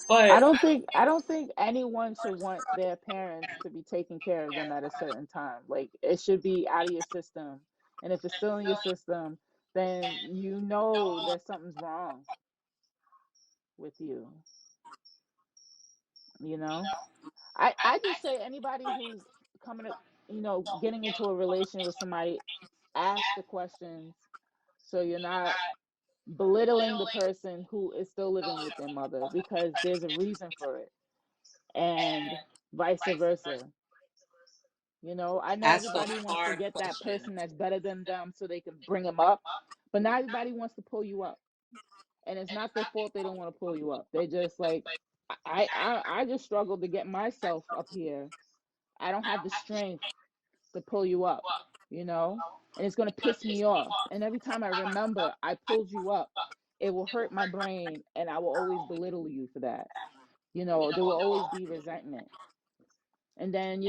I But don't think I don't think anyone should want their parents to be taking care of them at a certain time. Like it should be out of your system. And if it's still in your system, then you know that something's wrong with you, you know? I just say anybody who's coming up, getting into a relation with somebody, ask the questions so you're not belittling the person who is still living with their mother because there's a reason for it, and vice versa. I know ask those everybody wants to hard get that questions. person that's better than them so they can bring them up, but not everybody wants to pull you up, and it's not their fault they don't want to pull you up. They just like, I just struggle to get myself up here. I don't have the strength to pull you up, you know, and it's going to piss me off. And every time I remember I pulled you up, it will hurt my brain and I will always belittle you for that. There will always be resentment. And then,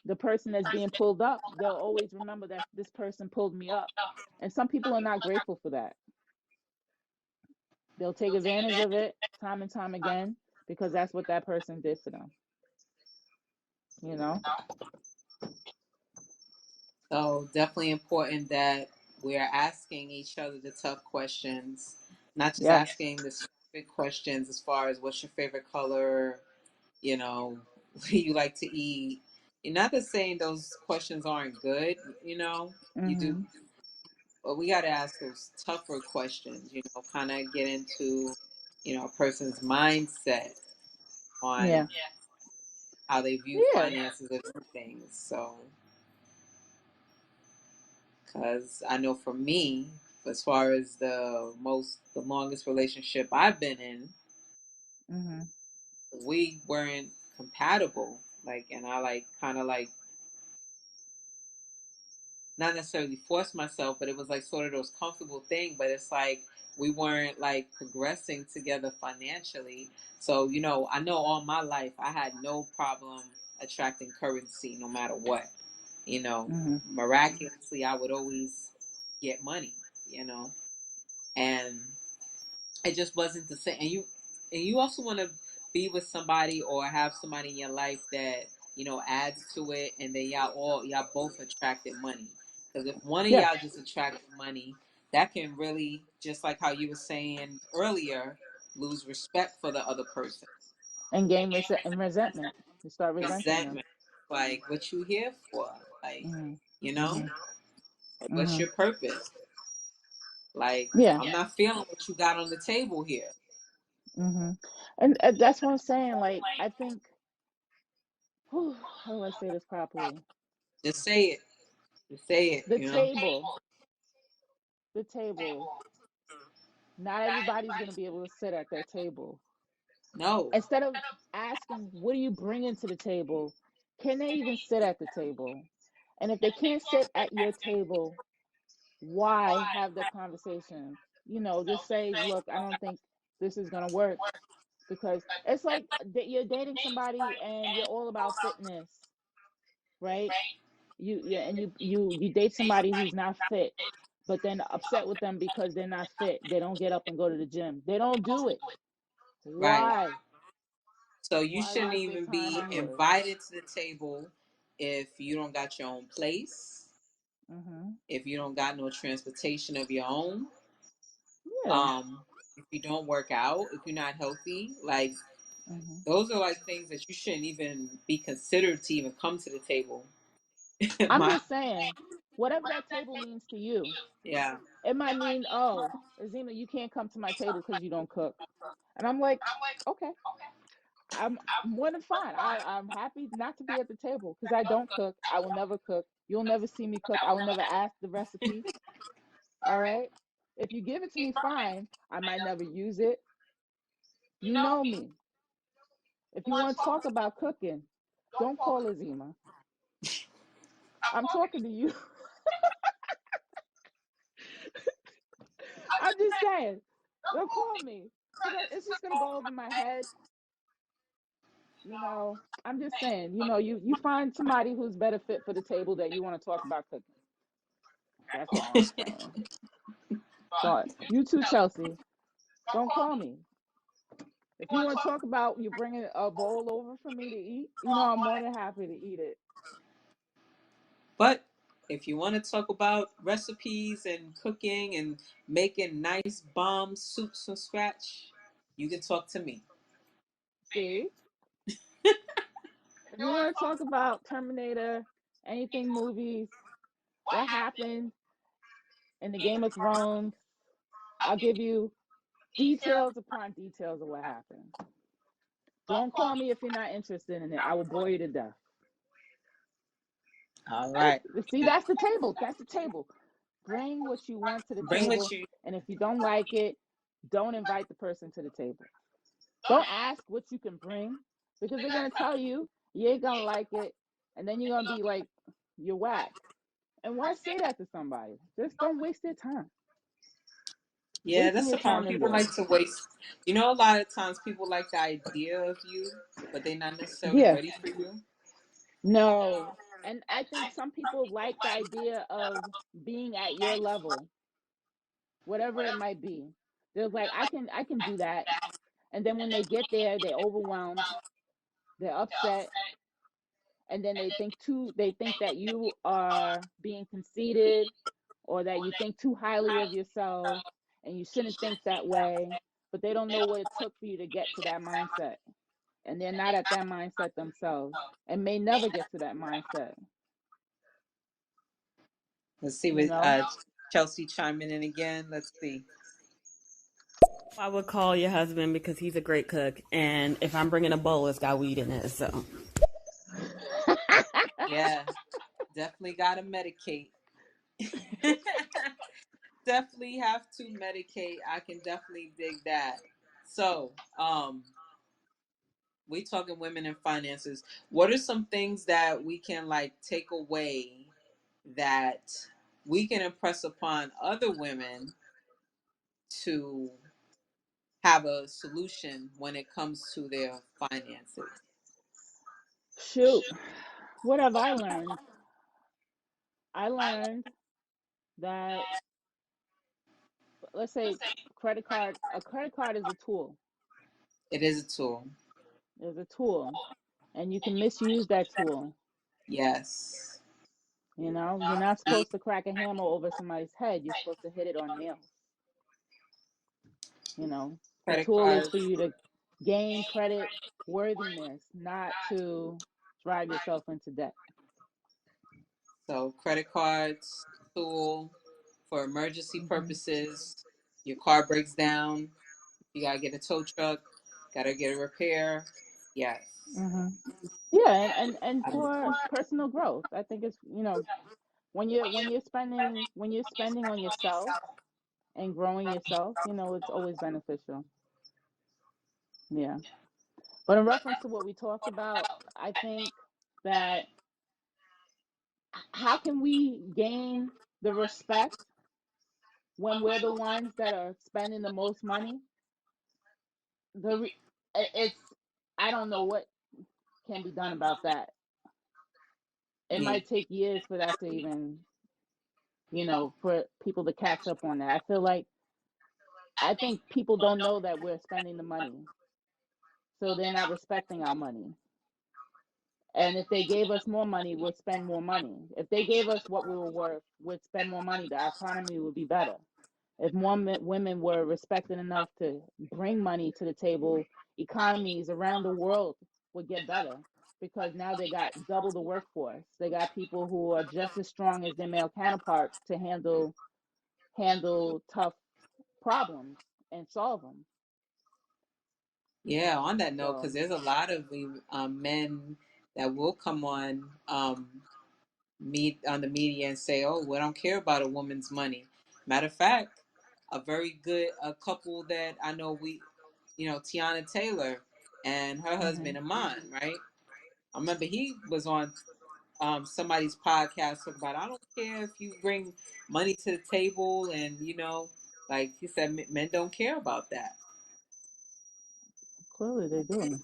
the person that's being pulled up, they'll always remember that this person pulled me up. And some people are not grateful for that. They'll take advantage of it time and time again because that's what that person did for them, you know? So definitely important that we are asking each other the tough questions, not just Yes. asking the stupid questions as far as what's your favorite color, what do you like to eat. You're not just saying those questions aren't good, you do, Mhm. but we got to ask those tougher questions, kind of get into, a person's mindset Yeah. on how they view Yeah. finances and things. So, because I know for me, as far as the longest relationship I've been in, Mhm. we weren't compatible. Like, and I like kind of like not necessarily forced myself, but it was like sort of those comfortable thing. But it's like we weren't like progressing together financially. So, I know all my life I had no problem. attracting currency no matter what. You know, Mhm. miraculously, I would always get money. You know, and it just wasn't the same. And you also want to be with somebody or have somebody in your life that adds to it, and then y'all both attracted money. Because if one of Yes, y'all just attracted money, that can really, just like how you were saying earlier, lose respect for the other person. and gain and resentment. You start resenting them. Resentment, like what you here for, like Mhm. you know, Mhm. like what's Mhm. your purpose? Like Yeah. I'm not feeling what you got on the table here. Mhm. And that's what I'm saying. Like, I think, whew, how do I say this properly? Just say it. Just say it. The table, the table. Not everybody's going to be able to sit at their table. No. Instead of asking, what are you bringing to the table? Can they even sit at the table? And if they can't sit at your table, why have the conversation? Just say, look, I don't think this is going to work, because it's like that you're dating somebody and you're all about fitness, right? And you date somebody who's not fit, but then upset with them because they're not fit. They don't get up and go to the gym. They don't do it. Right. Why? So you Why shouldn't waste their even time be and yours? invited to the table if you don't got your own place, Mhm. if you don't got no transportation of your own, Yeah. if you don't work out, if you're not healthy. Like Mhm. those are like things that you shouldn't even be considered to even come to the table. I'm My just saying, whatever that table means to you, yeah. it might mean, oh, Azima, you can't come to my table because you don't cook. And I'm like, okay, I'm more than fine. I'm happy not to be at the table because I don't cook. I will never cook. You'll never see me cook. I will never ask the recipe. All right. If you give it to me, fine. I might never use it. You know me. If you want to talk about cooking, don't call Azima. I'm talking to you. I'm just saying, don't call me because it's just gonna go over my head. I'm just saying, you find somebody who's better fit for the table that you want to talk about cooking. That's all I'm saying. So you too, Chelsea. Don't call me. If you want to talk about you bringing a bowl over for me to eat, I'm more than happy to eat it. But if you want to talk about recipes and cooking and making nice bomb soups from scratch, you can talk to me. See, if you want to talk about Terminator, anything movies, what happened in the Game of Thrones, I'll give you details upon details of what happened. Don't call me if you're not interested in it. I will bore you to death. All right. See, that's the table. That's the table. Bring what you want to the Bring what table. you. And if you don't like it, don't invite the person to the table. Don't ask what you can bring because they're going to tell you you ain't going to like it. And then you're going to be like, you're whack. And why say that to somebody? Just don't waste their time. Yeah, Wasting that's your the problem. time People anyway. like to waste. A lot of times people like the idea of you, but they're not necessarily Yeah. ready for you. No. And I think some people like the idea of being at your level, whatever it might be. They're like, I can do that. And then when they get there, they're overwhelmed, they're upset, and then they think that you are being conceited or that you think too highly of yourself and you shouldn't think that way, but they don't know what it took for you to get to that mindset. And they're not at that mindset themselves and may never get to that mindset, Let's see you what know? Chelsea chiming in again. Let's see. I would call your husband because he's a great cook, and if I'm bringing a bowl, it's got weed in it. So Yeah, definitely got to medicate. Definitely have to medicate. I can definitely dig that. So, we talking women and finances. What are some things that we can like take away that we can impress upon other women to have a solution when it comes to their finances? Shoot, what have I learned? I learned that, let's say, a credit card is a tool. It is a tool. Is a tool, and you can misuse that tool. Yes. You know, you're not supposed to crack a hammer over somebody's head. You're supposed to hit it on nails. You know, the Credit tool is cards. for you to gain credit worthiness, not to drive yourself into debt. So credit cards, tool for emergency Hmm. purposes. Your car breaks down. You gotta get a tow truck. Gotta get a repair. Yes. Hmm. Yeah, and Um, for personal growth, I think it's, when you're spending on yourself and growing yourself, it's always beneficial. Yeah. But in reference to what we talked about, I think that, how can we gain the respect when we're the ones that are spending the most money? The re- it's I don't know what can be done about that. It yeah. might take years for that to even, for people to catch up on that. I think people don't know that we're spending the money, so they're not respecting our money. And if they gave us more money, we'd spend more money. If they gave us what we were worth, we'd spend more money. The economy would be better. If more women were respected enough to bring money to the table, economies around the world would get better, because now they got double the workforce. They got people who are just as strong as their male counterparts to handle tough problems and solve them. Yeah. On that note, because So, there's a lot of men that will come on meet on the media and say, "Oh, we don't care about a woman's money." Matter of fact, a very good a couple that I know Tiana Taylor and her hmm. husband Iman, right? I remember he was on somebody's podcast talking about, I don't care if you bring money to the table, and like he said, men don't care about that, Clearly they do.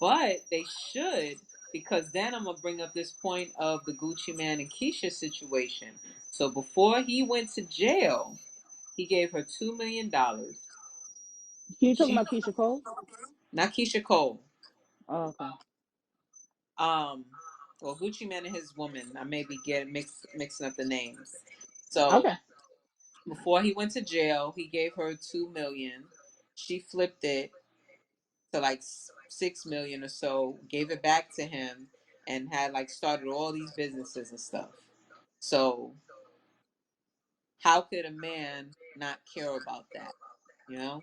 but they should, because then I'm gonna bring up this point of the Gucci Man and Keisha situation. So before he went to jail, he gave her $2 million. You talking She, about Keisha Cole? not Keisha Cole. Oh, okay. Um, well, Gucci Man and his woman. I may be mixing up the names. So Okay. before he went to jail, he gave her 2 million. She flipped it to like 6 million or so, gave it back to him, and had like started all these businesses and stuff. So how could a man not care about that? You know,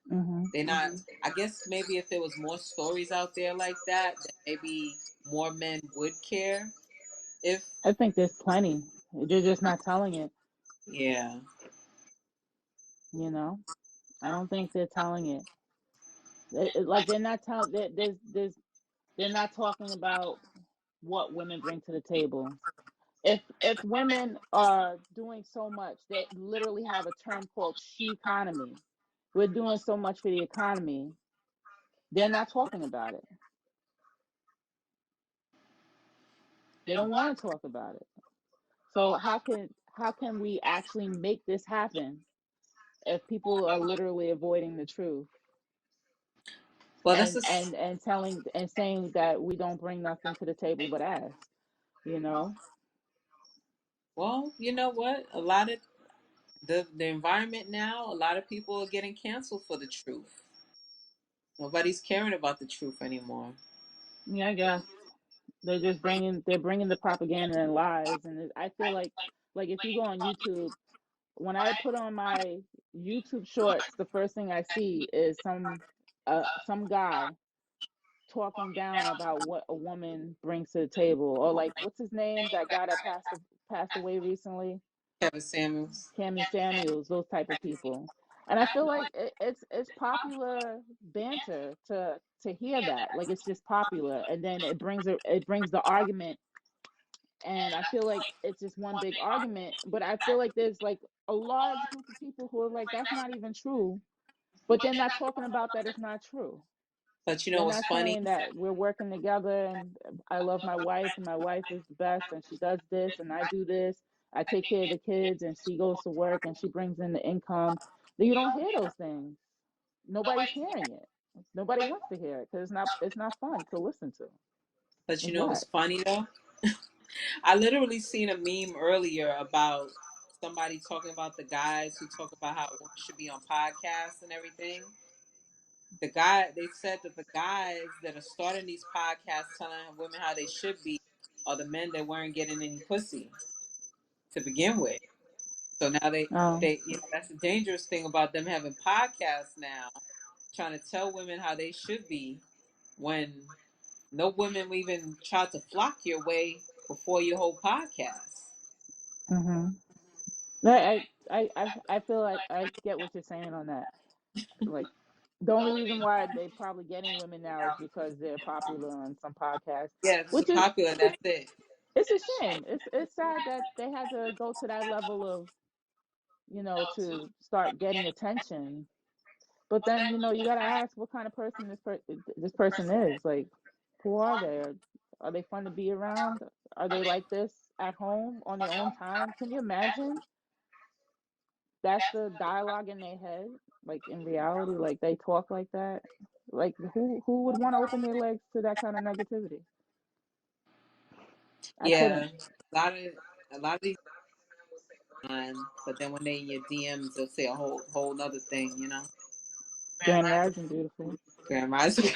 Hmm. they're not. I guess maybe if there was more stories out there like that, then maybe more men would care. If I think there's plenty. They're just not telling it. yeah, You know, I don't think they're telling it. Like they're not telling. They're not talking about what women bring to the table. If women are doing so much, they literally have a term called she economy. We're doing so much for the economy. They're not talking about it. They don't want to talk about it. So how can we actually make this happen if people are literally avoiding the truth, well, that's and a telling and saying that we don't bring nothing to the table but ass, you know? well. You know what? A lot of the environment now, a lot of people are getting canceled for the truth. Nobody's caring about the truth anymore. Yeah, I guess they're bringing the propaganda and lies, and I feel like if you go on YouTube, when I put on my YouTube shorts, the first thing I see is some guy talking down about what a woman brings to the table, or like, what's his name, that guy that passed away recently, Kevin Samuels. Cammy Samuels, those type of people. And I feel like it's popular banter to hear that. Like, it's just popular, and then it brings the argument, and I feel like it's just one big argument. But I feel like there's like a large group of people who are like, that's not even true, but they're not talking about that it's not true. But you know They're what's not funny? saying that we're working together and I love my wife and my wife is the best and she does this and I do this. I take care of the kids and she goes to work and she brings in the income. You don't hear those things. Nobody's hearing it. Nobody wants to hear it because it's not fun to listen to. But you It's know what's whack. funny though? I literally seen a meme earlier about somebody talking about the guys who talk about how women should be on podcasts and everything. They said that the guys that are starting these podcasts telling women how they should be are the men that weren't getting any pussy to begin with. So now Oh. that's the dangerous thing about them having podcasts now, trying to tell women how they should be when no women even try to flock your way before your whole podcast. Mm-hmm. I feel like I get what you're saying on that. Like the only reason why they probably getting women now is because they're popular on some podcasts, Yeah, it's which is popular. That's it. it's a shame. It's sad that they had to go to that level of to start getting attention. But then you got to ask what kind of person this person is. Like, who are they? Are they fun to be around? Are they like this at home on their own time? Can you imagine? That's the dialogue in their head. Like in reality, like they talk like that. Like who would want to open their legs to that kind of negativity? I Yeah, couldn't. a lot of these but then when they in your DMs, they'll say a whole nother thing. Grand Rising, beautiful. Grand Rising,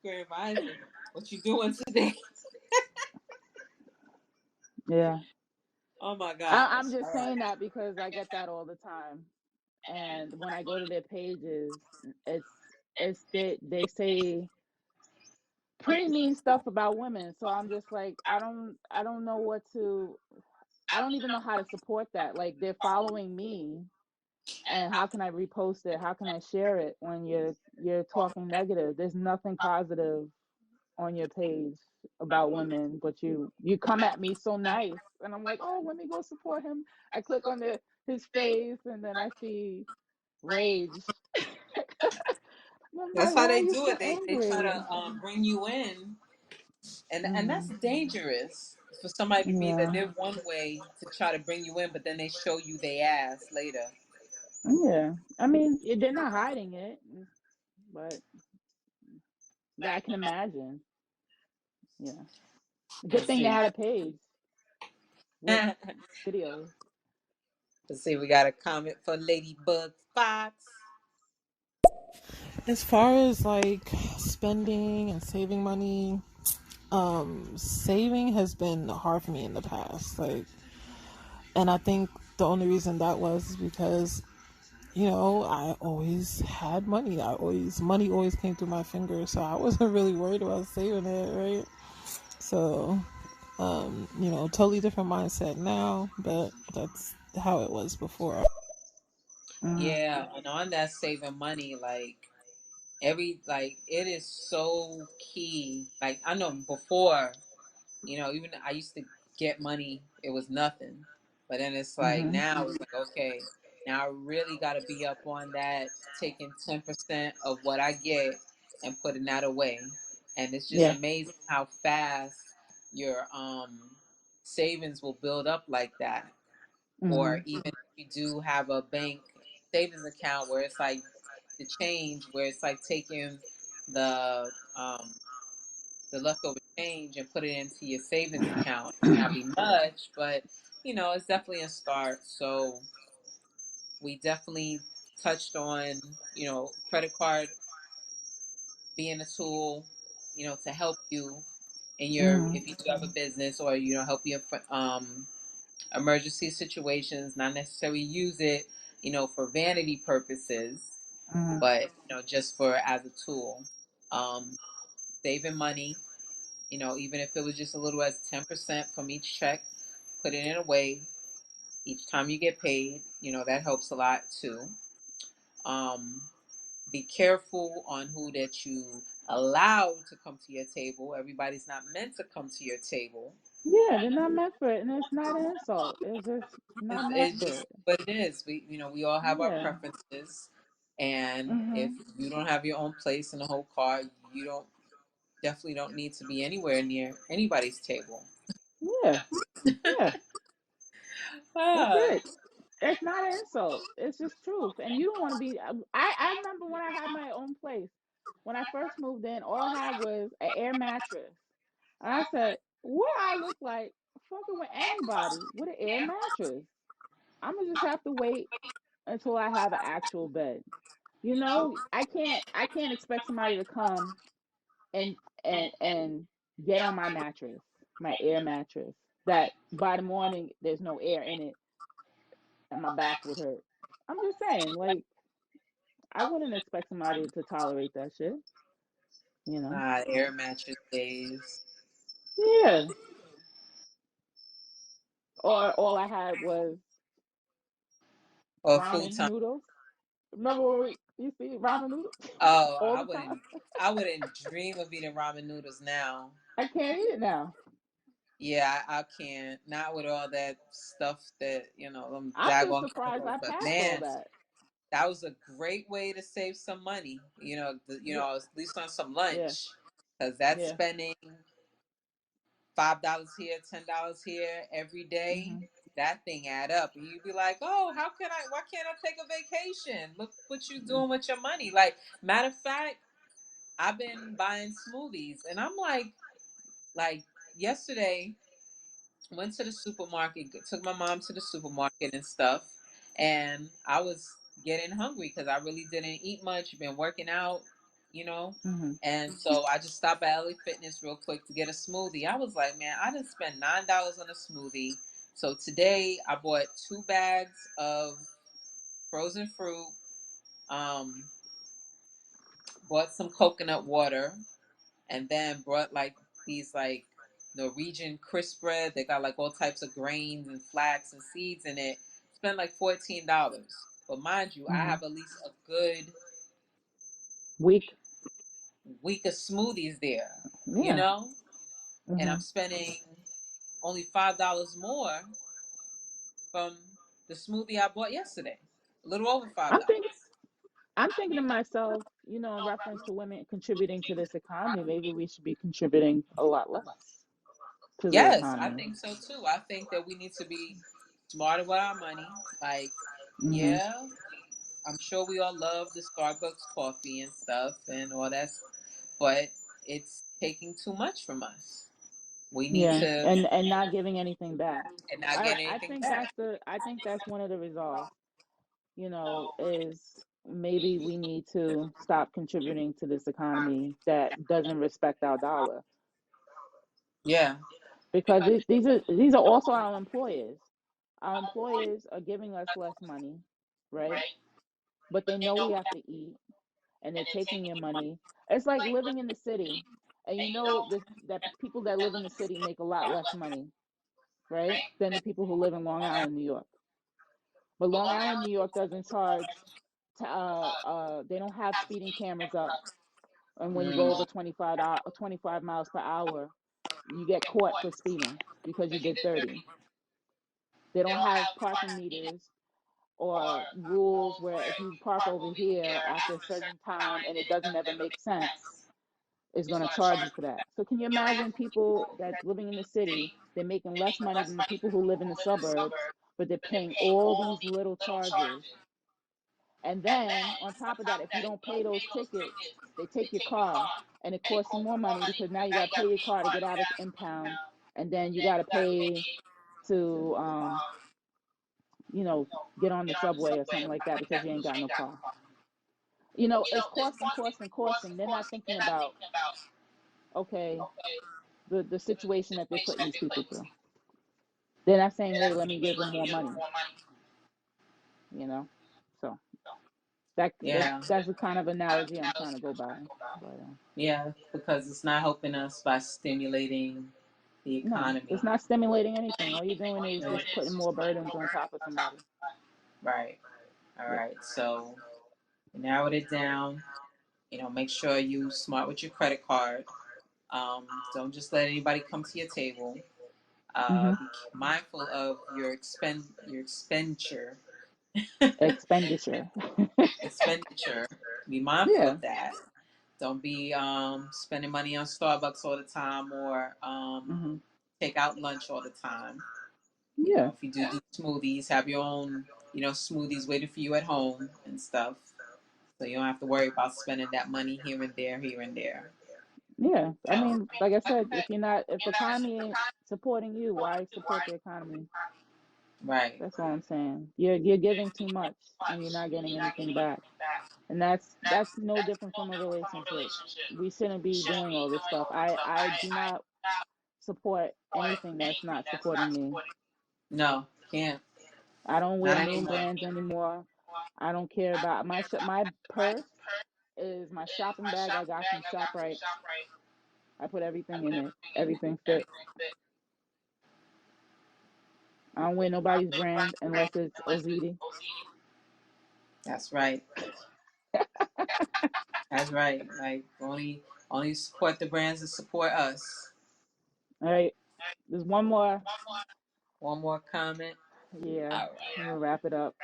Grand Rising. What you doing today? Yeah. Oh my I'm gosh! just All saying right. that because I get that all the time. And when I go to their pages, it's they say pretty mean stuff about women. So I'm just like, I don't know what to I don't even know how to support that. Like they're following me and how can I repost it? How can I share it when you're talking negative? There's nothing positive on your page about women, but you come at me so nice, and I'm like, oh, let me go support him. I click on his face, and then I see rage. I'm That's like, how why are they you do so it. They try angry? to bring you in, and that's Hmm. dangerous for somebody to be that Yeah, they're one way to try to bring you in, but then they show you they ass later. yeah. I mean, they're not hiding it, but I can imagine. Yeah, good Let's thing they see. had a page with videos. Let's see. We got a comment for Ladybug Fox. As far as like spending and saving money, saving has been hard for me in the past. Like, and I think the only reason that was is because I always had money. Money always came through my fingers, so I wasn't really worried about saving it, right? So, totally different mindset now, but that's how it was before. Mm-hmm. Yeah, and on that saving money, like it is so key. Like I know before, even I used to get money, it was nothing. But then it's like Mm-hmm. now it's like, okay, now I really got to be up on that, taking 10% of what I get and putting that away. And it's just Yeah. amazing how fast your savings will build up like that. Or Mm-hmm. even if you do have a bank savings account where it's like the change, where it's like taking the the leftover change and put it into your savings account. It may not be much, but it's definitely a start. So we definitely touched on, credit card being a tool, to help you in your Mm-hmm. if you do have a business, or help you in emergency situations. Not necessarily use it, for vanity purposes, Mm-hmm. but just for as a tool. Um, Saving money, even if it was just a little as 10% from each check, put it in a way each time you get paid, that helps a lot too. Um, be careful on who that you allow to come to your table. Everybody's not meant to come to your table. Yeah, they're not meant for it, and it's not an insult. It's just not meant It's for just it. what it is. We all have our Yeah. preferences. And if Mhm. you don't have your own place in the whole car, you don't definitely don't need to be anywhere near anybody's table. Yeah. Yeah. That's Ah, it. It's not an insult. It's just truth. And you don't want to be. I remember when I had my own place. When I first moved in, all I had was an air mattress. And I said, what I look like fucking with anybody with an air mattress? I'm gonna just have to wait until I have an actual bed. You know, I can't expect somebody to come and and get on my mattress, my air mattress. That by the morning there's no air in it and my back would hurt. I'm just saying, like, I wouldn't expect somebody to tolerate that shit, you know? air mattress days. Yeah. Or all I had was Or full ramen time. noodles. Remember when you see ramen noodles Oh, all I the time? wouldn't. I wouldn't dream of eating ramen noodles now. I can't eat it now. Yeah, I can't. Not with all that stuff that them I'm just daggone surprised chemicals. I But passed all man, that. that was a great way to save some money. Yeah, At least on some yeah, lunch, because that's yeah. spending $5 here, $10 here every day. Mhm, That thing add up, and you'd be like, "Oh, how can I? Why can't I take a vacation? Look what you mm, doing with your money." Like, matter of fact, I've been buying smoothies, and I'm like yesterday, went to the supermarket, took my mom to the supermarket and stuff, and I was getting hungry because I really didn't eat much, been working out, you know. mhm, And so I just stopped at LA Fitness real quick to get a smoothie. I was like, man, I didn't spend $9 on a smoothie. So today I bought 2 bags of frozen fruit, um, bought some coconut water, and then brought like these like Norwegian crisp bread. They got like all types of grains and flax and seeds in it. Spent like $14. But mind you, I mhm. have at least a good Weak. week of smoothies there, you Yeah. know? And I'm Mhm. spending only $5 more from the smoothie I bought yesterday. A little over I'm $5. thinking. I'm thinking to myself, in reference to women contributing to this economy, maybe we should be contributing a lot less to the Yes, I economy. think so too. I think that we need to be smarter with our money. Like, Mhm. yeah, I'm sure we all love the Starbucks coffee and stuff and all that, but it's taking too much from us. We need Yeah, to and not giving anything back. and not I getting I anything think back. that's one of the resolve. Is maybe we need to stop contributing to this economy that doesn't respect our dollar Yeah, because these are also our employers. Our employers are giving us less money, right? But they know we have to eat and they're taking your money. It's like living in the city, and that people that live in the city make a lot less money, right, than the people who live in Long Island, New York. But Long Island, New York doesn't charge. They don't have speeding cameras up, and when you go mm, over 25 miles per hour, you get caught for speeding because you did 30. They don't have parking meters or rules where if you park over here after a certain time and it doesn't ever make sense, is going to charge you for that. So can you imagine people that living in the city, they're making less money than the people who live in the suburbs, but they're paying all these little charges. And then on top of that, if you don't pay those tickets, they take your car and it costs you more money because now you got to pay your car to get out of impound, and then you got to pay to get on the subway or something like that because you ain't got no car. It's costing, costing, costing. They're not thinking about, okay, the situation that they're putting these people through. They're not saying, hey, let me give them more money, you know? So yeah, that's the kind of analogy I'm trying to go by. But yeah, because it's not helping us by stimulating the no, economy. it's not stimulating anything. All you're doing is Yeah. just putting more burdens on top of somebody. Right. All Yep. right. So we narrowed it down. Make sure you smart with your credit card. Don't just let anybody come to your table. Hmm. Be mindful of your expenditure. expenditure. Expenditure. Be mindful Yeah. of that. Don't be spending money on Starbucks all the time or Hmm. take out lunch all the time. You Yeah. know, if you do smoothies, have your own, smoothies waiting for you at home and stuff. So you don't have to worry about spending that money here and there, here and there. Yeah. I So, mean, like I said, if the economy ain't supporting you, why support the economy? right. That's all I'm saying. You're giving too much and you're not getting anything back. And that's no different from a relationship. We shouldn't be doing all this stuff. I do not support anything that's not supporting me. No, can't. I don't Not wear name anymore. brands anymore. I don't care about my purse is my shopping bag I got from ShopRite. I put everything in it. Everything fit. I don't wear nobody's brand unless it's Ozidi. That's right. That's right. Like only support the brands that support us. All right. There's one more. One more comment. Yeah. All I'm gonna right. wrap it up.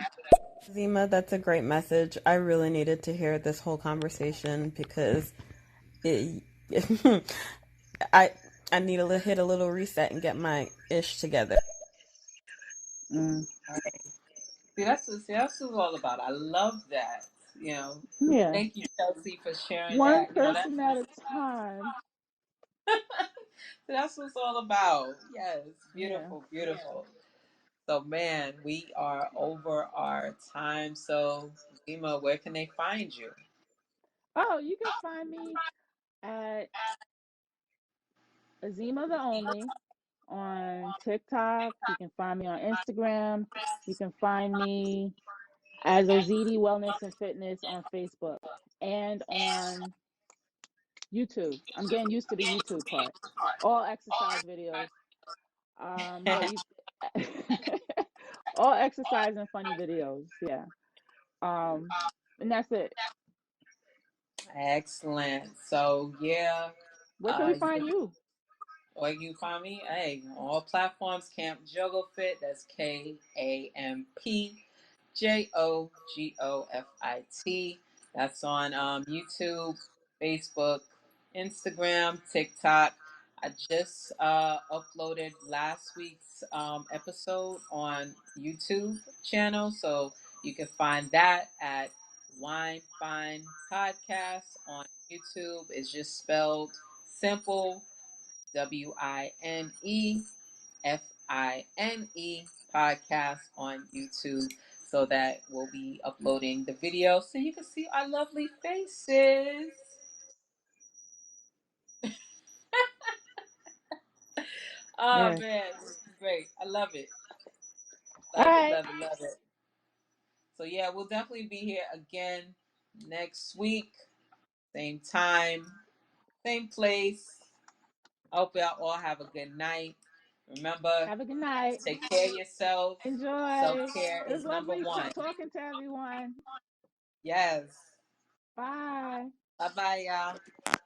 Zima, that's a great message. I really needed to hear this whole conversation because it, I I need to hit a little reset and get my ish together. Mm. See, that's what it's all about. I love that. You know, Yeah. thank you, Chelsea, for sharing One that. person at a time. That's what it's all about. Yes, Yeah. beautiful, beautiful. So, man, we are over our time. So, Zima, where can they find you? Oh, you can find me at Azima the Only on TikTok. You can find me on Instagram. You can find me as Ozidi Wellness and Fitness on Facebook and on YouTube. I'm getting used to the YouTube part. All exercise videos. But you all exercise and funny videos. Yeah. Um, and that's it. Excellent. So, yeah, Where can we you can, find you? or you can find me, hey, on all platforms, Camp Juggle Fit. That's KampJogofit. That's on YouTube, Facebook, Instagram, TikTok. I just uploaded last week's episode on YouTube channel, so you can find that at Wine Fine Podcast on YouTube. It's just spelled simple, WINEFINE podcast on YouTube. So that we'll be uploading the video so you can see our lovely faces. Oh Yes. man, this is great. I love it. All Love it, right. love it, love it. So yeah, we'll definitely be here again next week. Same time, same place. I hope y'all all have a good night. Remember, Have a good night. take care of yourself. Self Enjoy. care It was is number lovely one. talking to everyone. Yes. Bye. Bye bye, y'all.